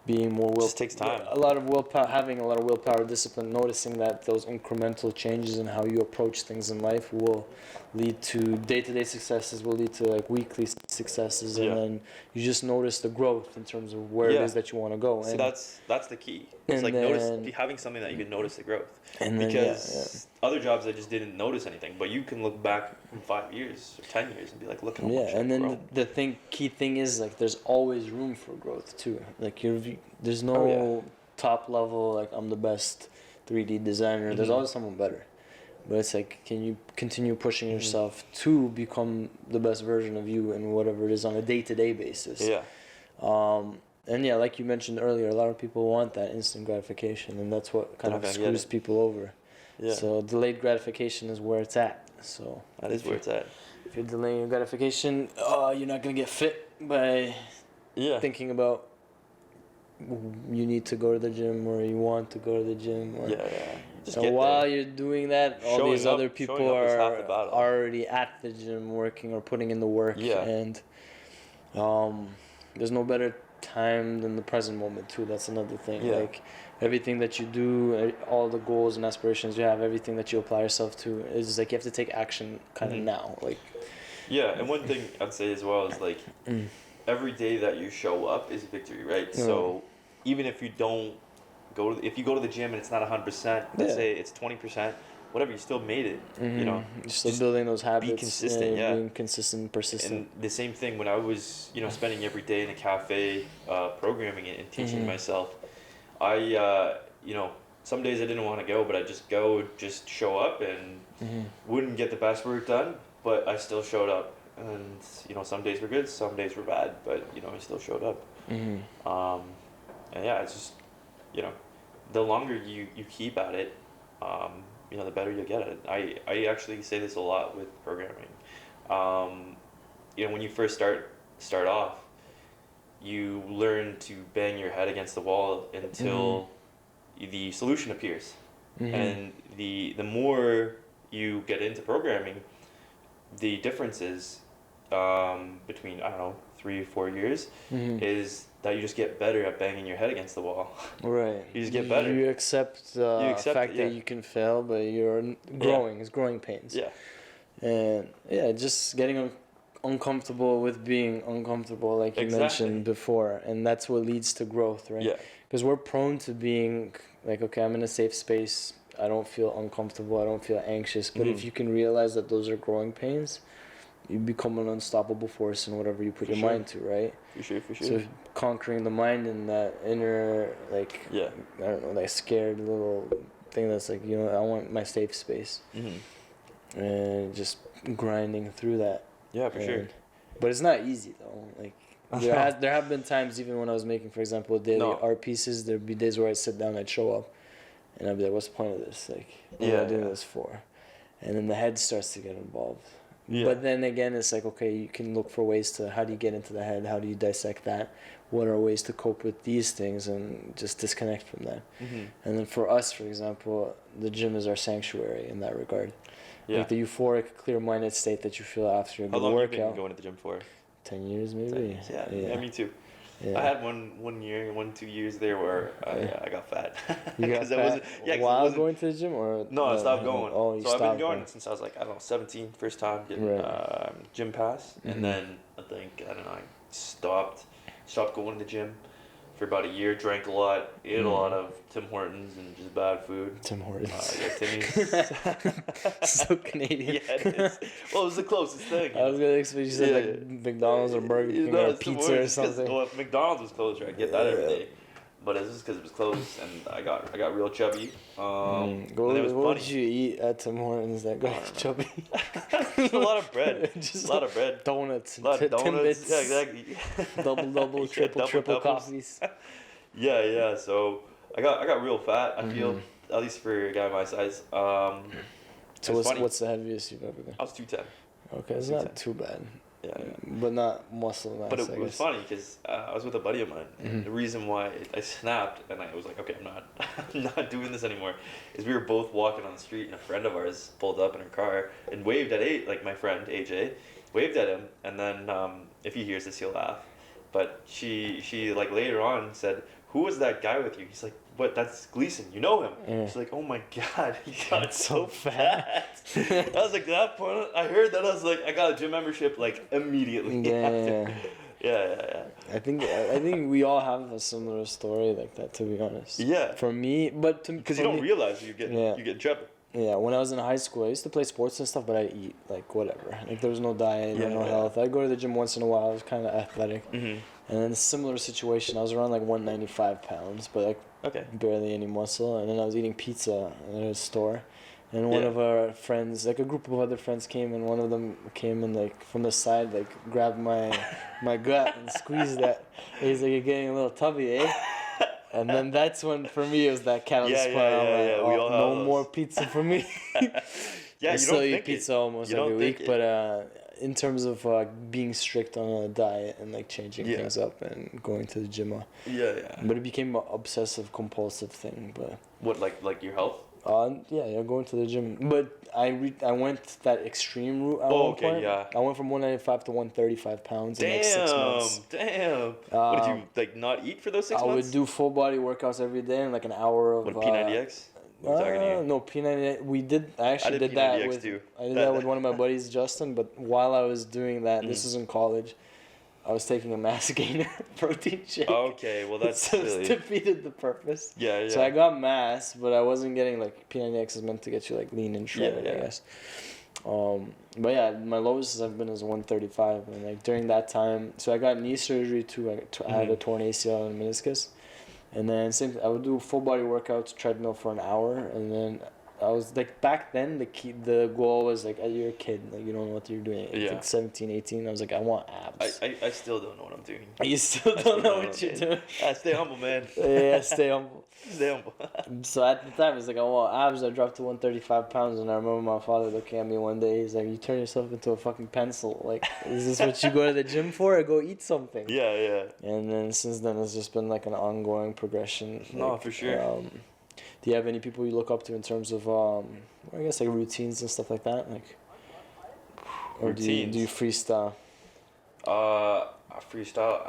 being more just takes time. A lot of willpower, having a lot of willpower, discipline, noticing that those incremental changes in how you approach things in life will lead to day-to-day successes, will lead to like weekly successes, and then you just notice the growth in terms of where it is that you want to go. So that's the key. It's like having something that you can notice the growth. Because other jobs I just didn't notice anything, but you can look back in 5 years or 10 years and be like, look how much and then grown. the key thing is like there's always room for growth too. Like there's no top level, like I'm the best 3D designer. There's always someone better. But it's like, can you continue pushing yourself to become the best version of you and whatever it is on a day-to-day basis? Yeah. And like you mentioned earlier, a lot of people want that instant gratification, and that's what kind of screws people over. Yeah. So delayed gratification is where it's at. So that is where it's at. If you're delaying your gratification, you're not gonna get fit by thinking about you need to go to the gym or you want to go to the gym. Or, so while you're doing that, all these other people are already at the gym working or putting in the work. Yeah. And there's no better time than the present moment too. That's another thing. Yeah. Like everything that you do, all the goals and aspirations you have, everything that you apply yourself to, is like you have to take action kind of now. Like. Yeah, and one thing I'd say as well is like every day that you show up is a victory, right? So even if you don't if you go to the gym and it's not 100%, let's say it's 20%, whatever, you still made it. You know, you're still building those habits. Be consistent, being consistent, persistent. And the same thing when I was, spending every day in a cafe, programming it and teaching myself. I, some days I didn't want to go, but I just show up and wouldn't get the best work done, but I still showed up. And some days were good, some days were bad, but I still showed up. And it's just. The longer you keep at it, the better you'll get at it. I actually say this a lot with programming. When you first start off, you learn to bang your head against the wall until the solution appears. And the more you get into programming, the difference is between, 3 or 4 years is that you just get better at banging your head against the wall. Right. You just get better. You accept the fact that you can fail, but you're growing. It's growing pains. Yeah. And just getting uncomfortable with being uncomfortable, like you mentioned before, and that's what leads to growth, right? Yeah. Because we're prone to being like, okay, I'm in a safe space, I don't feel uncomfortable, I don't feel anxious. But if you can realize that those are growing pains, you become an unstoppable force in whatever you put your mind to, right? For sure. So conquering the mind and that inner, like, Yeah. I don't know, that scared little thing that's like, you know, I want my safe space. And just grinding through that. Yeah, for sure. But it's not easy though. Like there have been times even when I was making, for example, daily art pieces, there'd be days where I'd sit down, I'd show up, and I'd be like, what's the point of this? Like, what am I doing this for? And then the head starts to get involved. Yeah. But then again, it's like, okay, you can look for ways to, how do you get into the head? How do you dissect that? What are ways to cope with these things and just disconnect from that? And then for us, for example, the gym is our sanctuary in that regard. Yeah. Like the euphoric, clear-minded state that you feel after a good workout. How long have you been going to the gym for? 10 years, maybe. 10 years, yeah, me too. Yeah. I had 2 years there where I got fat. You got fat while going to the gym? Or no, I stopped going. Oh, you so stopped I've been going since I was like, I don't know, 17, first time getting gym pass. And then I stopped going to the gym for about a year, drank a lot, ate a lot of Tim Hortons and just bad food. Tim Hortons. Timmy's. So Canadian. Yeah, it is. Well, it was the closest thing. I was going to expect you said like McDonald's or Burger King or pizza or something. Well, if McDonald's was closed, right? I get that every day. But it's just because it was closed and I got real chubby. What did you eat at Tim Hortons that got you chubby? Just a lot of bread. Just a lot of bread. Donuts. A lot of donuts. Timbits. Yeah, exactly. Double, triple coffees. Yeah. So I got real fat. I feel, at least for a guy my size. So what's the heaviest you've ever been? I was 210. Okay, it's not too bad. Yeah. But not muscle mass. But it was funny because I was with a buddy of mine, and the reason why I snapped and I was like, okay, I'm not doing this anymore, is we were both walking on the street and a friend of ours pulled up in her car and waved at like my friend AJ, waved at him, and then if he hears this he'll laugh, but she like later on said, who was that guy with you? He's like, what? That's Gleason. You know him. Yeah. She's like, oh my god, he got so fat. I was like, that point, I heard that. I was like, I got a gym membership like immediately. Yeah. I think we all have a similar story like that, to be honest. Yeah. For me, but because you don't realize you get chubby. Yeah, when I was in high school, I used to play sports and stuff, but I'd eat like whatever. Like there was no diet, no health. I'd go to the gym once in a while. I was kind of athletic. And then a similar situation, I was around like 195 pounds, but like barely any muscle. And then I was eating pizza at a store. And one of our friends, like a group of other friends came, and one of them came and like from the side, like grabbed my gut and squeezed that. He's like, you're getting a little tubby, eh? And then that's when, for me, it was that cat on the spot. No more pizza for me. I still eat pizza almost every week, but in terms of being strict on a diet and like changing things up and going to the gym. But it became an obsessive compulsive thing. But what, like your health? Going to the gym. But I went that extreme route at one point. I went from 195 to 135 pounds in like 6 months. Damn. What did you like not eat for those 6 months? I would do full body workouts every day and like an hour of P90X? No, P90. I actually did that with too. I did that with one of my buddies, Justin. But while I was doing that, this was in college, I was taking a mass gainer protein shake. Okay, well that's so it defeated the purpose. Yeah. So I got mass, but I wasn't getting like P90X is meant to get you like lean and shredded, I guess. But yeah, my lowest I've been is 135, and like during that time, so I got knee surgery too. I had a torn ACL and meniscus. And then I would do full body workouts, treadmill for an hour, and then I was like, back then the goal was like, you're a kid, like you don't know what you're doing. Like 17, 18, I was like, I want abs. I still don't know what I'm doing. You still don't know what you're doing. Stay humble, man. Yeah, stay humble. Stay humble. So at the time, it's like, I want abs. I dropped to 135 pounds, and I remember my father looking at me one day. He's like, you turn yourself into a fucking pencil. Like, is this what you go to the gym for, or go eat something? Yeah. And then since then, it's just been like an ongoing progression. No, for sure. Do you have any people you look up to in terms of, I guess, like routines and stuff like that? Like, or do you freestyle? Freestyle.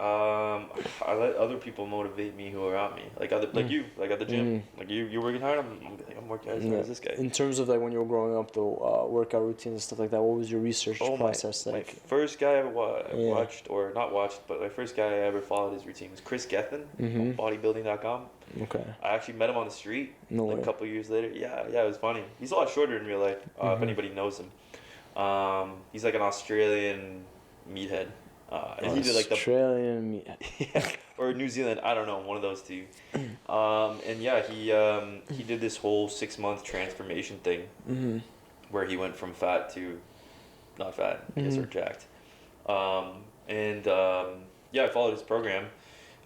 I let other people motivate me who are around me, like you, like at the gym, like you're working hard. I'm working as hard as this guy. In terms of like when you were growing up, the workout routines and stuff like that, what was your research process my like? first guy I watched, or not watched, but my first guy I ever followed his routine was Chris Gethin on bodybuilding.com. Okay. I actually met him on the street No a couple years later. Yeah, it was funny. He's a lot shorter in real life. If anybody knows him, he's like an Australian meathead. And he did like Australian meat. yeah, or New Zealand, I don't know, one of those two. And yeah, he did this whole 6-month transformation thing, where he went from fat to not fat, I guess, or jacked. Yeah, I followed his program.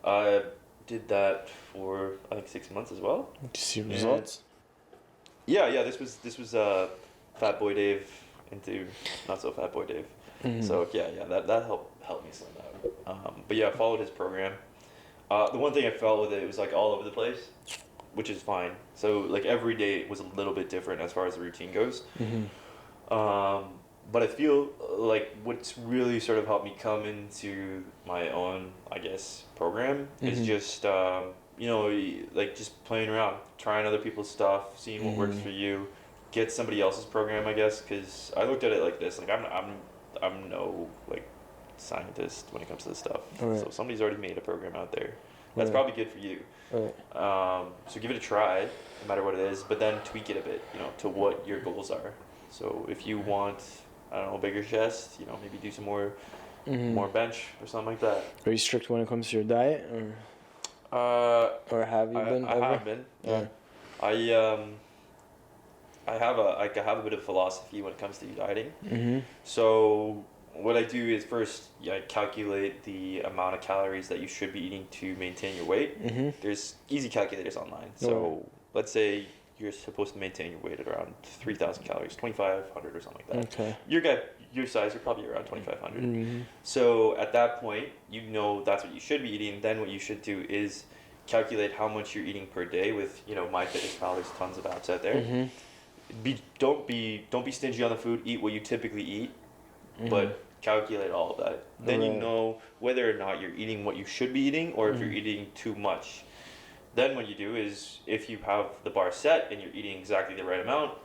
I did that for I think 6 months as well. Did you see results? Yeah. This was Fat Boy Dave into not so Fat Boy Dave. So yeah, that helped me slim down. But yeah, I followed his program. The one thing I felt with it was like all over the place, which is fine. So like every day was a little bit different as far as the routine goes. But I feel like what's really sort of helped me come into my own, I guess, program is just like just playing around, trying other people's stuff, seeing what works for you, get somebody else's program, I guess, because I looked at it like this, like I'm no like scientist when it comes to this stuff. Right. So somebody's already made a program out there. That's probably good for you. Right. So give it a try, no matter what it is, but then tweak it a bit, to what your goals are. So if you want, I don't know, a bigger chest, maybe do some more bench or something like that. Are you strict when it comes to your diet, or have you been? I have been. Yeah. I have a bit of philosophy when it comes to dieting. So what I do is first I calculate the amount of calories that you should be eating to maintain your weight. There's easy calculators online. So let's say you're supposed to maintain your weight at around 3,000 calories, 2,500 or something like that. Okay. Your size, you're probably around 2,500. So at that point, that's what you should be eating. Then what you should do is calculate how much you're eating per day with MyFitnessPal. There's tons of apps out there. Don't be stingy on the food. Eat what you typically eat, but calculate all of that. Then you know whether or not you're eating what you should be eating, or if you're eating too much. Then what you do is, if you have the bar set and you're eating exactly the right amount,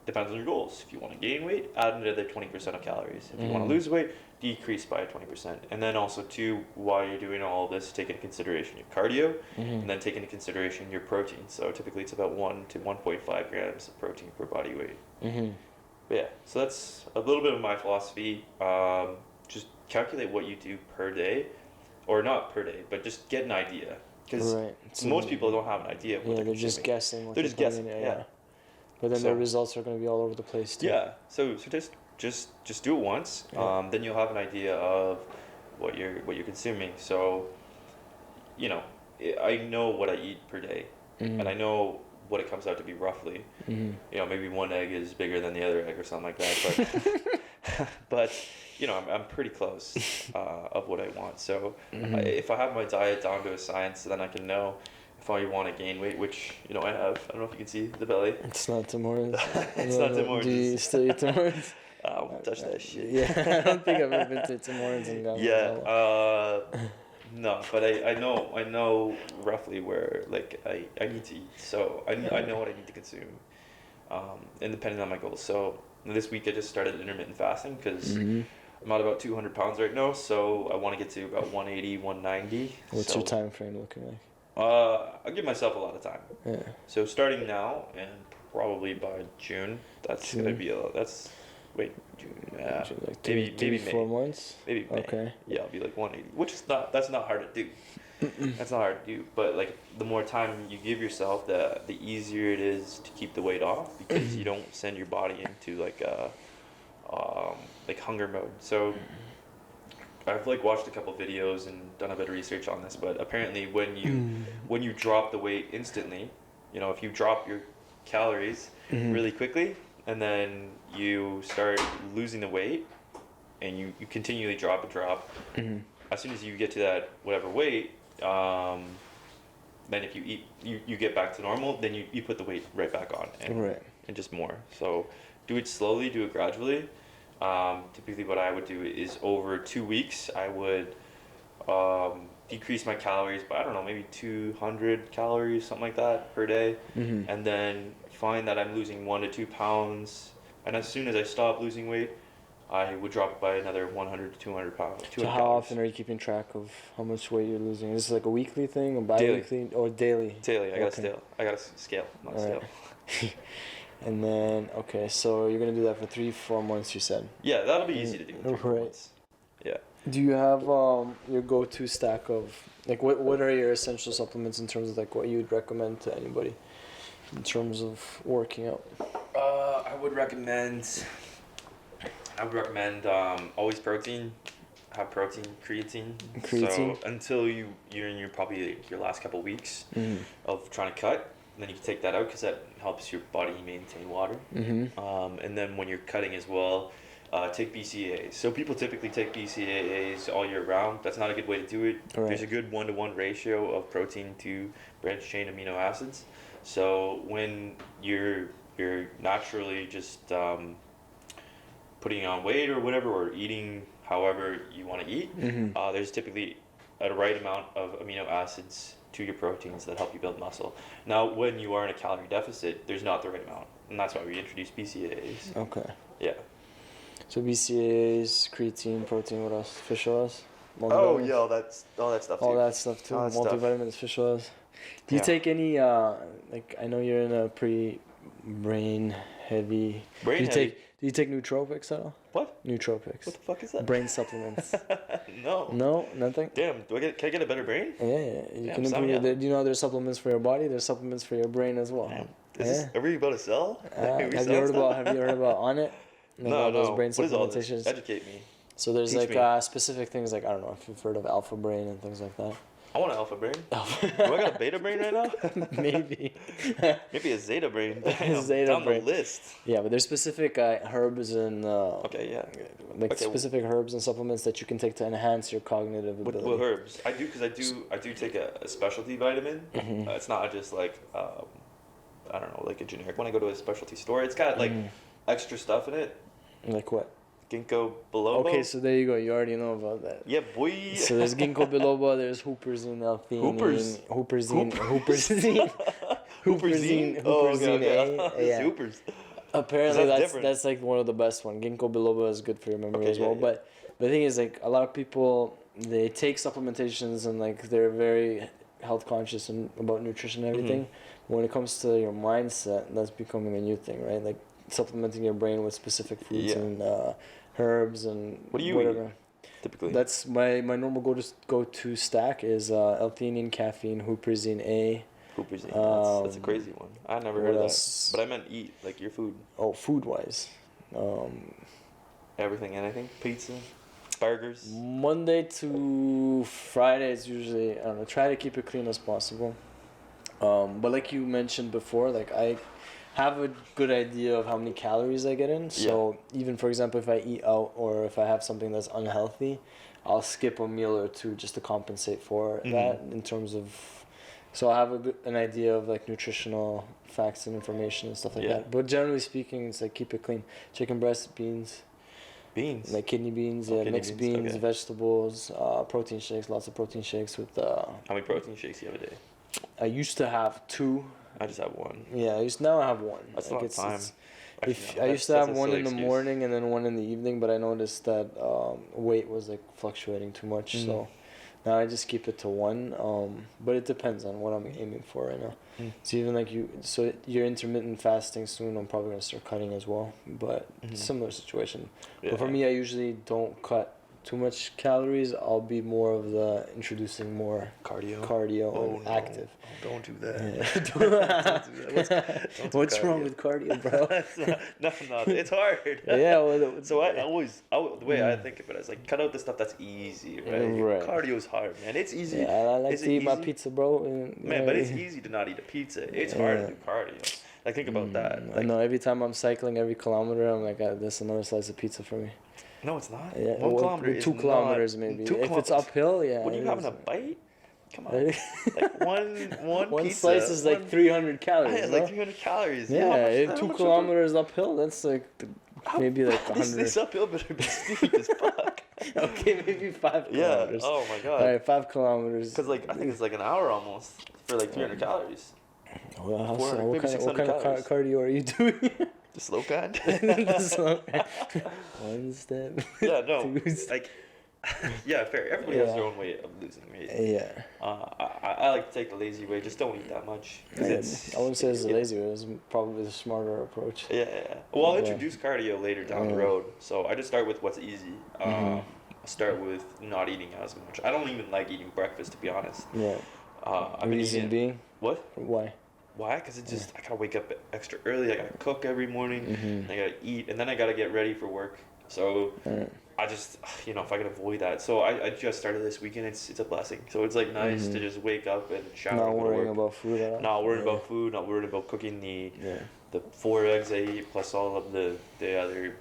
depends on your goals. If you want to gain weight, add another 20% of calories. If you want to lose weight, decrease by 20%. And then also too, while you're doing all of this, take into consideration your cardio, and then take into consideration your protein. So typically it's about 1 to 1.5 grams of protein per body weight. But yeah, so that's a little bit of my philosophy. Just calculate what you do per day, or not per day, but just get an idea. Because most people don't have an idea of what they're just guessing. They're just guessing, yeah. But then the results are going to be all over the place too. Yeah, so just do it once. Then you'll have an idea of what you're consuming. So, I know what I eat per day, and I know what it comes out to be roughly. Maybe one egg is bigger than the other egg or something like that, but I'm pretty close of what I want. So if I have my diet down to a science, then I can know if I want to gain weight, which I have. I don't know if you can see the belly. It's not Tim Hortons. It's not Tim Hortons. Do you still eat Tim Hortons? I won't touch that shit. Yeah, I don't think I've ever been to Tim Hortons and gotten no, but I know roughly where I need to eat, so I know what I need to consume, independent on my goals. So this week I just started intermittent fasting because I'm at about 200 pounds right now, so I want to get to about 180, 190. What's your time frame looking like? I give myself a lot of time. Yeah. So starting now and probably by June, that's gonna be June. Yeah. June, like maybe May. 4 months. Maybe May. Okay. Yeah, I'll be like 180, which is that's not hard to do. That's not hard to do, but the more time you give yourself, the easier it is to keep the weight off, because you don't send your body into hunger mode. So I've watched a couple videos and done a bit of research on this, but apparently when you drop the weight instantly, if you drop your calories really quickly and then you start losing the weight and you continually drop and drop, as soon as you get to that whatever weight, then if you eat, you get back to normal, then you put the weight right back on and just more. So do it slowly, do it gradually. Typically what I would do is over 2 weeks, I would decrease my calories by, I don't know, maybe 200 calories, something like that per day. And then find that I'm losing 1 to 2 pounds. And as soon as I stop losing weight, I would drop it by another 100 to 200 pounds. So how often are you keeping track of how much weight you're losing? Is this like a weekly thing, or bi-weekly, or daily? Daily. I got a scale, not a scale. And then, okay, so you're going to do that for 3-4 months, you said? Yeah, that'll be easy to do in 3 months. Yeah. Do you have your go-to stack of, like, what are your essential supplements in terms of, like, what you would recommend to anybody in terms of working out? I would recommend always protein. Have protein, creatine. So until you're in your last couple weeks of trying to cut, then you can take that out because that helps your body maintain water. And then when you're cutting as well, take BCAAs. So people typically take BCAAs all year round. That's not a good way to do it. Right. There's a good 1-to-1 ratio of protein to branched chain amino acids. So when you're naturally just putting on weight or whatever, or eating however you want to eat, there's typically a right amount of amino acids to your proteins that help you build muscle. Now, when you are in a calorie deficit, there's not the right amount, and that's why we introduce BCAAs. Okay. Yeah. So BCAAs, creatine, protein, what else? Fish oils? Oh yeah, all that stuff too. All that stuff too. Multivitamins, fish oils. Do you take any? Like, I know you're in a pretty brain heavy. Do you take nootropics at all? What? Nootropics. What the fuck is that? Brain supplements. No. No, nothing. Damn. Can I get a better brain? Yeah. You can improve. Do you know there's supplements for your body? There's supplements for your brain as well. Damn. Are we about to sell? Have you heard about On It? No. Those brain what is all this? supplementations. Educate me. So there's specific things, like, I don't know if you've heard of Alpha Brain and things like that. I want an alpha brain. Do I got a beta brain right now? Maybe. Maybe a zeta brain. Zeta brain. The list. Yeah, but there's specific herbs and specific herbs and supplements that you can take to enhance your cognitive ability. What herbs? I do take a specialty vitamin. It's not just like I don't know, like a generic. When I go to a specialty store, it's got like extra stuff in it. Like what? Ginkgo biloba. Okay, so there you go. You already know about that. Yeah, boy. So there's ginkgo biloba. There's huperzine, L-theanine, huperzine. Oh, okay. Yeah. Hoopers. Apparently, that's like one of the best one. Ginkgo biloba is good for your memory as well. Yeah. But the thing is, like, a lot of people, they take supplementations and, like, they're very health conscious and about nutrition and everything. But when it comes to your mindset, that's becoming a new thing, right? Like, supplementing your brain with specific foods and herbs and what do you whatever. Eat, typically? That's my normal go-to stack is L-theanine, caffeine, huperzine A. Huperzine. That's a crazy one. I never heard of that. But I meant eat, like your food. Oh, food-wise. Everything, anything? Pizza? Burgers? Monday to Friday is usually, I don't know, try to keep it clean as possible. But like you mentioned before, like, I have a good idea of how many calories I get in. So even, for example, if I eat out or if I have something that's unhealthy, I'll skip a meal or two just to compensate for that in terms of... So I have an idea of, like, nutritional facts and information and stuff like that. But generally speaking, it's like keep it clean. Chicken breast, beans. Beans? Like kidney beans, mixed beans, vegetables, protein shakes, lots of protein shakes with... How many protein shakes do you have a day? I used to have 2. I just have 1. Yeah, now I have 1. That's not time. I used to have 1 in the morning and then 1 in the evening, but I noticed that weight was, like, fluctuating too much, so now I just keep it to 1. But it depends on what I'm aiming for right now. So even like you're intermittent fasting soon, I'm probably gonna start cutting as well, but similar situation. Yeah. But for me, I usually don't cut too much calories. I'll be more of the introducing more cardio and active. Oh, don't do that. Yeah. Don't do that. What's wrong with cardio, bro? No, it's hard. Yeah. Well, so the way I think of it is like cut out the stuff that's easy, right? Cardio's hard, man. It's easy. Yeah, I like to eat my pizza, bro. Man, but it's easy to not eat a pizza. It's hard to do cardio. Like, think about that. Like, I know every time I'm cycling every kilometer, I'm like, that's another slice of pizza for me. No, it's not. Yeah, 1 kilometer is 2 kilometers maybe. If it's uphill, yeah. What are you having, a bite? Come on. Like one pizza. Slice is like 300 calories. Yeah, it's like 300 calories. Yeah, 2 kilometers uphill, that's like maybe like 100. This uphill better be steep as fuck. Okay, maybe 5 Yeah. kilometers. Oh my god. All right, 5 kilometers. Because like I think it's like an hour almost for like 300 calories. Well, how 400, so? maybe What kind of calories. cardio are you doing? The slow kind. The slow kind. 1 step. Yeah. No. 2 steps. Like. Yeah, fair. Everybody has their own way of losing weight. Yeah. I like to take the lazy way. Just don't eat that much. I wouldn't say it's the lazy way. It's probably the smarter approach. Yeah. Well, I'll introduce cardio later down the road. So I just start with what's easy. I start with not eating as much. I don't even like eating breakfast, to be honest. Yeah. I've been Reason eating. being? What? Why? Why? Because it's just I gotta wake up extra early. I gotta cook every morning. Mm-hmm. I gotta eat, and then I gotta get ready for work. So. I just, if I could avoid that. So I just started this weekend. It's a blessing. So it's like nice to just wake up and shower. Not and worrying work. about food at all. Not worrying about food. Not worrying about cooking the 4 eggs I eat plus all of the other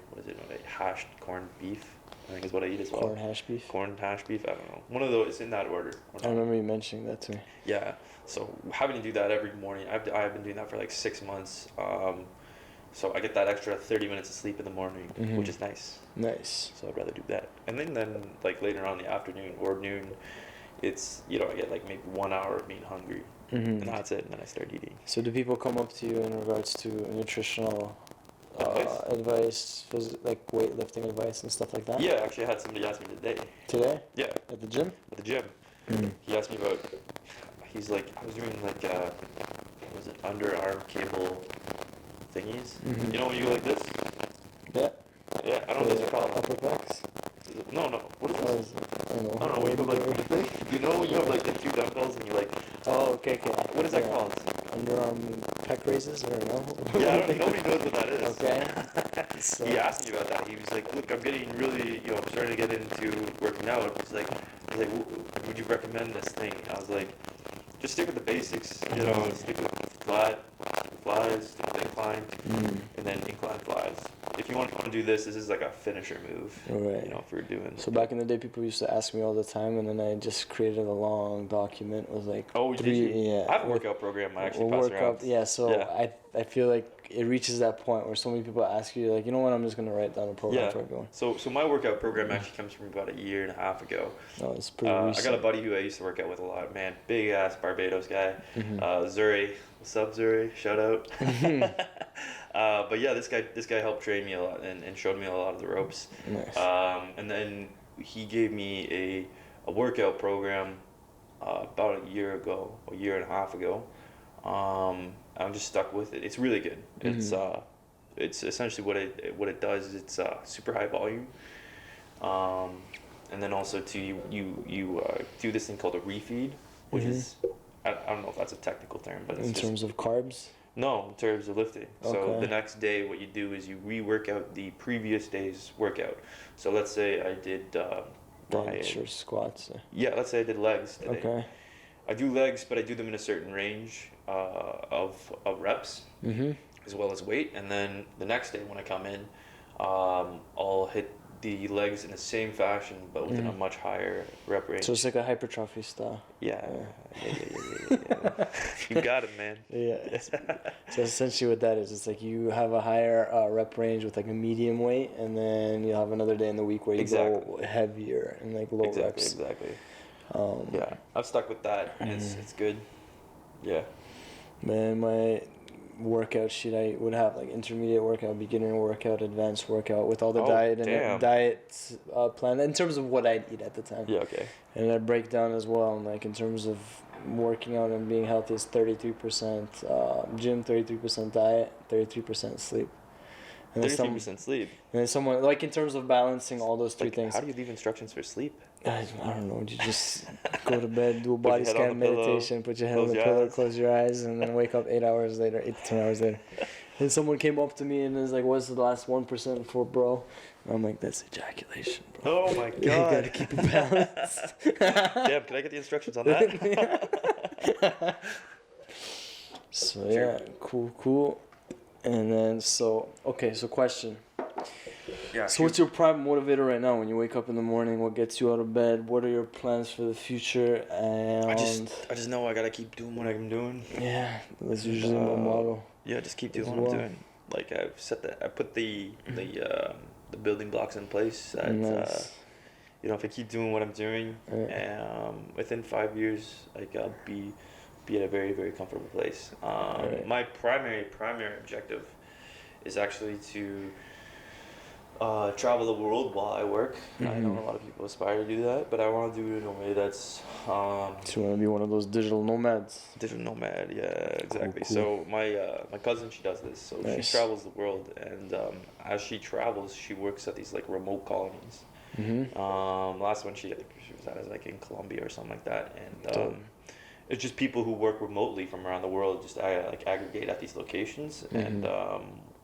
hashed corned beef. I think is what I eat as well. Corn hash beef. Corn hash beef. I don't know. One of those in that order. I remember you mentioning that to me. Yeah. So having to do that every morning. I've been doing that for like 6 months. So I get that extra 30 minutes of sleep in the morning, which is nice. Nice. So I'd rather do that. And then like later on in the afternoon or noon, it's, I get like maybe 1 hour of being hungry. And that's it. And then I start eating. So do people come up to you in regards to nutritional advice, like weightlifting advice and stuff like that? Yeah, actually I had somebody ask me today. Today? Yeah. At the gym? At the gym. He asked me about, he's like, I was doing like, was it underarm cable thingies? You know when you go like this? Yeah. Yeah, I don't know what they're called. Upper backs? No, what is this? I don't know. I don't know, when you have like the thing. You know when you have like the 2 dumbbells and you like... Oh, okay. What is that called? Underarm pec raises or no? Yeah, nobody knows what that is. Okay. So. He asked me about that. He was like, look, I'm getting really, I'm starting to get into working out. He's like, would you recommend this thing? And I was like, just stick with the basics, stick with flies, stick with incline, and then incline flies. If you want to do this is like a finisher move, right. If we're doing. So back in the day, people used to ask me all the time, and then I just created a long document with like 3, yeah. I have a workout program I actually pass around. Yeah, so yeah. I feel like it reaches that point where so many people ask you, like, you know what, I'm just going to write down a program for everyone. So my workout program actually comes from about 1.5 years ago. Oh, it's pretty recent. I got a buddy who I used to work out with a lot, man. Big ass Barbados guy. Zuri. What's up, Zuri? Shout out. But yeah, this guy helped train me a lot and showed me a lot of the ropes. Nice. And then he gave me a workout program about 1.5 years ago. I'm just stuck with it. It's really good. It's essentially what it does is it's super high volume. And then also you do this thing called a refeed, which is I don't know if that's a technical term, but it's in terms of carbs. No, in terms of lifting. Okay. So the next day, what you do is you re-work out the previous day's workout. So let's say I did bench or squats. Yeah, let's say I did legs today. Okay. I do legs, but I do them in a certain range of reps, as well as weight. And then the next day when I come in, I'll hit the legs in the same fashion, but within a much higher rep range. So it's like a hypertrophy style. Yeah. You got it, man. Yeah. So essentially what that is, it's like you have a higher rep range with like a medium weight, and then you have another day in the week where you go heavier and like low reps. Exactly. Yeah, I've stuck with that, and it's good. Yeah. Man, my workout sheet, I would have like intermediate workout, beginner workout, advanced workout with all the diet plan in terms of what I'd eat at the time. Yeah, okay. And I break down as well, like in terms of working out and being healthy is 33% gym, 33% diet, 33% sleep. 33% sleep. And then someone, like in terms of balancing all those three things. How do you leave instructions for sleep? I don't know. You just go to bed, do a body scan, meditation, put your head on the pillow, close your eyes, and then wake up 8 to 10 hours later. And someone came up to me and was like, "What's the last 1% for, bro?" And I'm like, "That's ejaculation, bro." Oh my god. You gotta keep it balanced. Damn, can I get the instructions on that? So yeah, cool. And then so question. Yeah. So what's your prime motivator right now when you wake up in the morning? What gets you out of bed? What are your plans for the future? And I just know I gotta keep doing what I'm doing. Yeah, that's usually my motto. Yeah, just keep doing what I'm doing. Like I put the building blocks in place. That Nice. if I keep doing what I'm doing, within 5 years, like I'll be at a very, very comfortable place. My primary objective is actually to travel the world while I work. I know a lot of people aspire to do that, but I want to do it in a way that's. So you want to be one of those digital nomads? Digital nomad, yeah, exactly. Cool. So my cousin, she does this. So she travels the world, and as she travels, she works at these like remote colonies. Last one I think she was at is like in Colombia or something like that, and it's just people who work remotely from around the world, just like aggregate at these locations and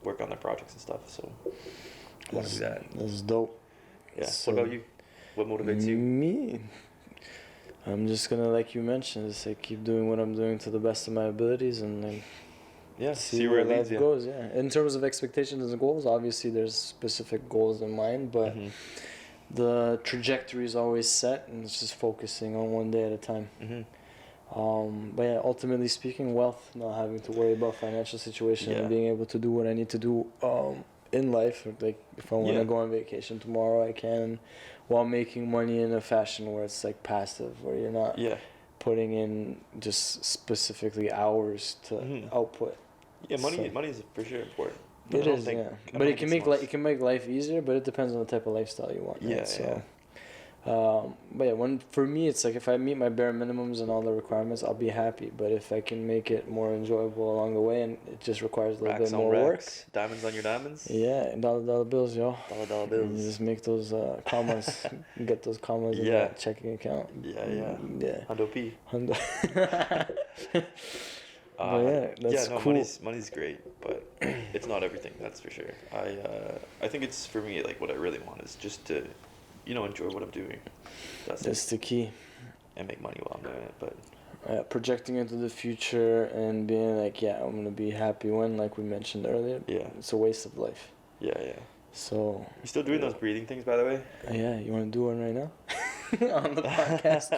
work on their projects and stuff. So I want to do that. That's dope. Yeah. So, what about you? What motivates you? Me, I'm just gonna, like you mentioned, just like keep doing what I'm doing to the best of my abilities, and then see where life goes. Yeah. In terms of expectations and goals, obviously there's specific goals in mind, but the trajectory is always set, and it's just focusing on one day at a time. But yeah, ultimately speaking, wealth, not having to worry about financial situation, and being able to do what I need to do in life. Like if I want to go on vacation tomorrow, I can, while making money in a fashion where it's like passive, where you're not putting in just specifically hours to output. Yeah, money is for sure important. It is, but it can make life easier, but it depends on the type of lifestyle you want. Right? But yeah, for me, it's like if I meet my bare minimums and all the requirements, I'll be happy. But if I can make it more enjoyable along the way, and it just requires a little bit more work. Diamonds on your diamonds. Yeah, dollar bills, yo. Dollar bills. You just make those commas, get those commas in that checking account. Yeah. Hundo P. Hundo. That's cool. Money's great, but it's not everything. That's for sure. I think it's, for me, like what I really want is just to, enjoy what I'm doing. That's the key. And make money while I'm doing it, but. Projecting into the future and being like, I'm gonna be happy when, like we mentioned earlier. Yeah. It's a waste of life. Yeah. So. You still doing those breathing things, by the way? Yeah. You want to do one right now? On the podcast.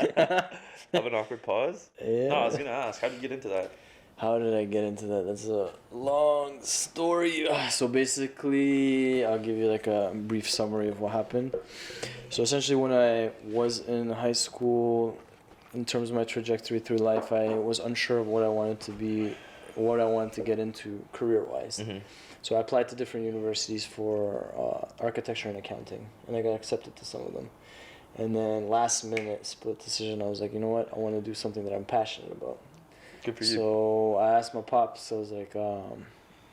Have an awkward pause? Yeah. No, I was gonna ask. How did you get into that? How did I get into that? That's a long story. So basically, I'll give you like a brief summary of what happened. So essentially, when I was in high school, in terms of my trajectory through life, I was unsure of what I wanted to get into career-wise. So I applied to different universities for architecture and accounting, and I got accepted to some of them. And then last minute, split decision, I was like, you know what? I want to do something that I'm passionate about. Good for you. So I asked my pops, I was like,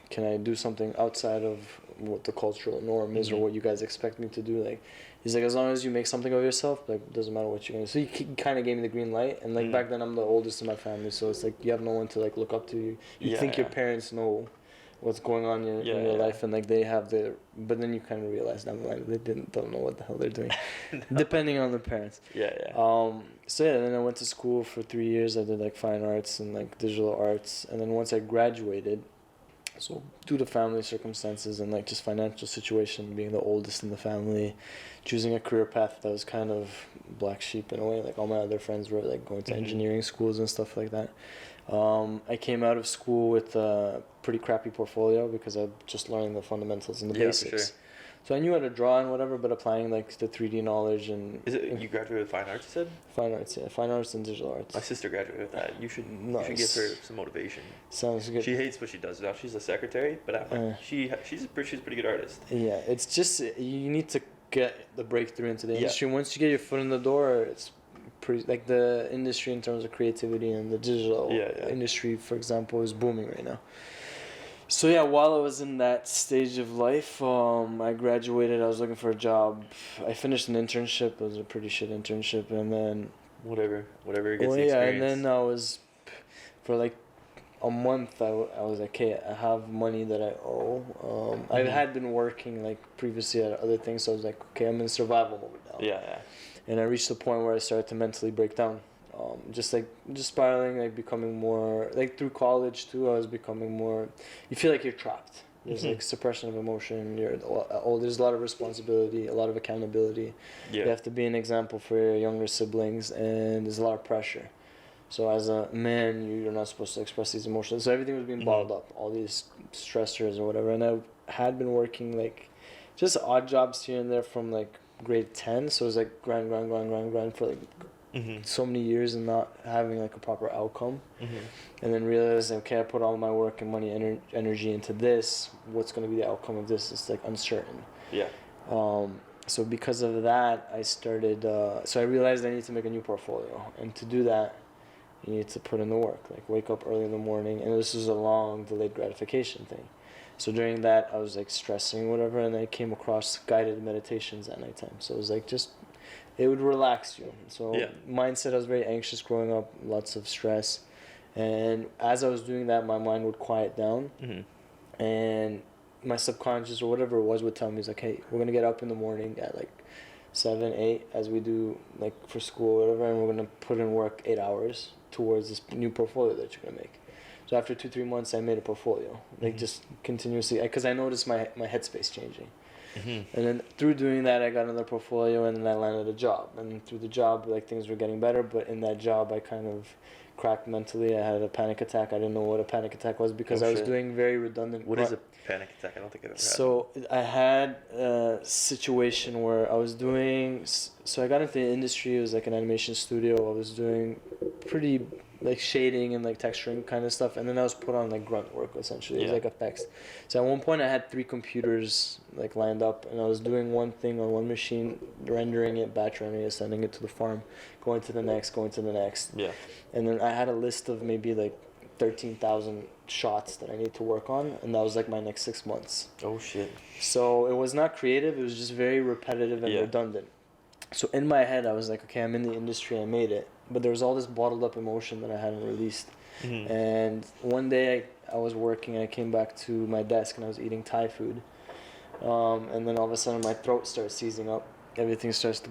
can I do something outside of what the cultural norm is or what you guys expect me to do? Like, he's like, as long as you make something of yourself, like, it doesn't matter what you're going to do. So he kind of gave me the green light. And like back then I'm the oldest in my family. So it's like, you have no one to like look up to. You think your parents know what's going on in your life, and like they have but then you kind of realize down the line they don't know what the hell they're doing. Depending on the parents. So then I went to school for 3 years. I did like fine arts and like digital arts, and then once I graduated, so due to family circumstances and like just financial situation, being the oldest in the family, choosing a career path that was kind of black sheep in a way, like all my other friends were like going to engineering schools and stuff like that. I came out of school with a pretty crappy portfolio because I just learned the fundamentals and the basics. For sure. So I knew how to draw and whatever, but applying like the 3D knowledge and... you graduated with fine arts, you said? Fine arts, yeah. Fine arts and digital arts. My sister graduated with that. You should give her some motivation. Sounds good. She hates what she does now. She's a secretary, but she's a pretty good artist. Yeah, it's just, you need to get the breakthrough into the industry. Once you get your foot in the door, it's pretty, like the industry in terms of creativity and the digital industry, for example, is booming right now. So yeah, while I was in that stage of life, I graduated. I was looking for a job. I finished an internship. It was a pretty shit internship, and then whatever gets the experience. And then I was, for like a month, I was like, okay, I have money that I owe. I had been working like previously at other things, so I was like, okay, I'm in survival mode now. Yeah. And I reached a point where I started to mentally break down. Just spiraling, like becoming more, like through college too, I was becoming more, you feel like you're trapped. There's like suppression of emotion, there's a lot of responsibility, a lot of accountability. You have to be an example for your younger siblings, and there's a lot of pressure. So as a man, you're not supposed to express these emotions. So everything was being bottled up, all these stressors or whatever. And I had been working like just odd jobs here and there from like grade 10. So it was like grind for like so many years and not having like a proper outcome. And then realizing, okay, I put all my work and money, energy into this. What's going to be the outcome of this? It's like uncertain. Yeah. So because of that, I started. So I realized I need to make a new portfolio, and to do that, you need to put in the work. Like wake up early in the morning, and this is a long delayed gratification thing. So during that, I was like stressing whatever, and I came across guided meditations at nighttime. So it was like just, it would relax you. So mindset, I was very anxious growing up, lots of stress, and as I was doing that, my mind would quiet down, and my subconscious or whatever it was would tell me, it's like, hey, we're gonna get up in the morning at like 7, 8, as we do like for school or whatever, and we're gonna put in work 8 hours towards this new portfolio that you're gonna make. So after 2-3 months, I made a portfolio, like just continuously, because I noticed my headspace changing. And then through doing that, I got another portfolio, and then I landed a job. And through the job, like things were getting better, but in that job, I kind of cracked mentally. I had a panic attack. I didn't know what a panic attack was because I was doing very redundant. What is a panic attack? I don't think I've ever had. So I had a situation where I was doing. So I got into the industry. It was like an animation studio. I was doing pretty like shading and like texturing kind of stuff, and then I was put on like grunt work essentially. It was like effects. So at one point I had 3 computers like lined up, and I was doing one thing on one machine, rendering it, batch rendering it, sending it to the farm, going to the next. Yeah. And then I had a list of maybe like 13,000 shots that I need to work on, and that was like my next 6 months. Oh shit. So it was not creative, it was just very repetitive and redundant. So in my head I was like, okay, I'm in the industry, I made it, but there was all this bottled up emotion that I hadn't released. And one day I was working, and I came back to my desk and I was eating Thai food, and then all of a sudden my throat starts seizing up, everything starts to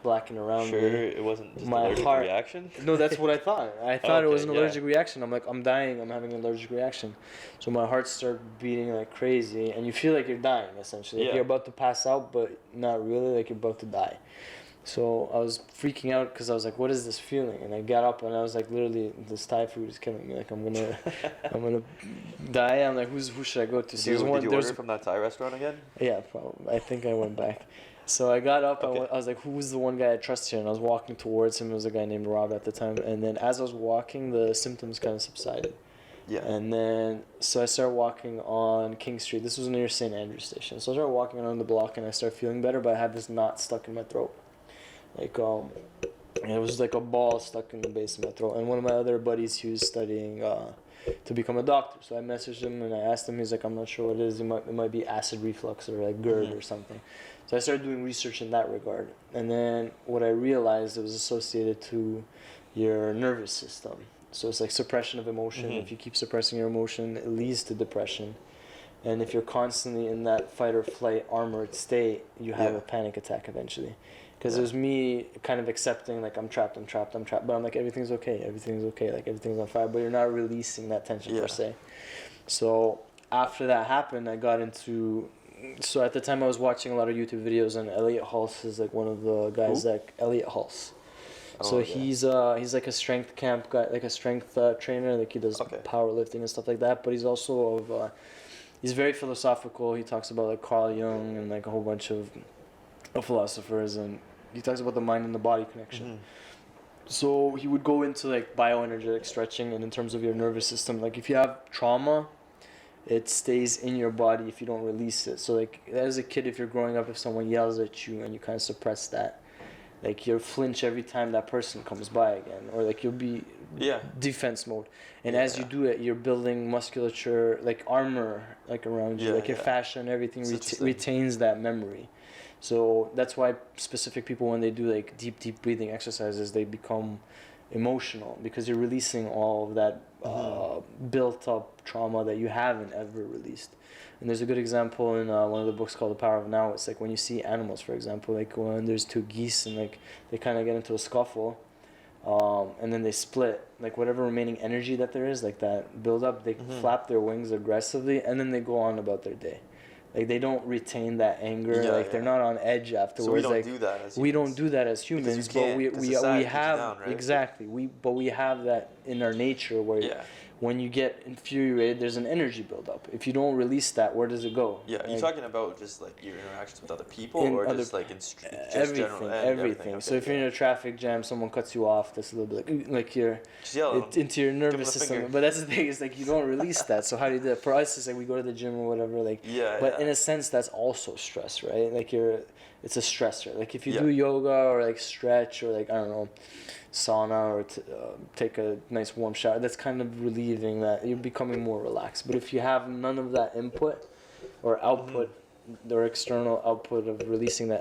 blacken around me. It wasn't just an allergic reaction? No, that's what I thought. I thought it was an allergic reaction. I'm like, I'm dying, I'm having an allergic reaction. So my heart started beating like crazy, and you feel like you're dying essentially. Like you're about to pass out, but not really, like you're about to die. So I was freaking out because I was like, what is this feeling? And I got up and I was like, literally, this Thai food is killing me. Like I'm gonna die. I'm like, who should I go to? So did you order from that Thai restaurant again? Yeah, probably. I think I went back. So I got up, I was like, who's the one guy I trust here? And I was walking towards him. It was a guy named Rob at the time. And then as I was walking, the symptoms kind of subsided. Yeah. And then, so I started walking on King Street. This was near St. Andrews Station. So I started walking around the block, and I started feeling better, but I had this knot stuck in my throat. Like, and it was like a ball stuck in the base of my throat. And one of my other buddies, he was studying to become a doctor. So I messaged him and I asked him, he's like, I'm not sure what it is. It might be acid reflux or like GERD or something. So I started doing research in that regard. And then what I realized, it was associated to your nervous system. So it's like suppression of emotion. If you keep suppressing your emotion, it leads to depression. And if you're constantly in that fight or flight armored state, you have a panic attack eventually. Because it was me kind of accepting, like, I'm trapped. But I'm like, everything's okay, like, everything's on fire. But you're not releasing that tension per se. So after that happened, I got into... So at the time, I was watching a lot of YouTube videos, and Elliot Hulse is, like, one of the guys Elliot Hulse. So he's like a strength camp guy, like a strength trainer. Like, he does powerlifting and stuff like that. But he's also he's very philosophical. He talks about, like, Carl Jung and, like, a whole bunch of philosophers, and he talks about the mind and the body connection. So he would go into like bioenergetic stretching, and in terms of your nervous system, like if you have trauma, it stays in your body if you don't release it. So like as a kid, if you're growing up, if someone yells at you and you kind of suppress that, like you'll flinch every time that person comes by again, or like you'll be defense mode. And as you do it, you're building musculature, like armor, like around you, like your fascia and everything retains that memory. So that's why specific people, when they do like deep breathing exercises, they become emotional, because you're releasing all of that built up trauma that you haven't ever released. And there's a good example in one of the books called The Power of Now. It's like when you see animals, for example, like when there's 2 geese and like they kind of get into a scuffle, and then they split, like whatever remaining energy that there is, like that build up, they flap their wings aggressively, and then they go on about their day. Like they don't retain that anger. Yeah, Like they're not on edge afterwards. So we don't like, do that as humans. We don't do that as humans, but we have down, right? Exactly. We have that in our nature where when you get infuriated, there's an energy buildup. If you don't release that, where does it go? Yeah, are you talking about just like your interactions with other people, or just like just everything? Okay, so if you're in a traffic jam, someone cuts you off, that's a little bit like you're into your nervous system. But that's the thing, is like you don't release that. So how do you do that? For us, it's like we go to the gym or whatever. Like but in a sense, that's also stress, right? Like it's a stressor. Like if you do yoga or like stretch or like I don't know, sauna or take a nice warm shower, that's kind of relieving that. You're becoming more relaxed. But if you have none of that input or output or external output of releasing that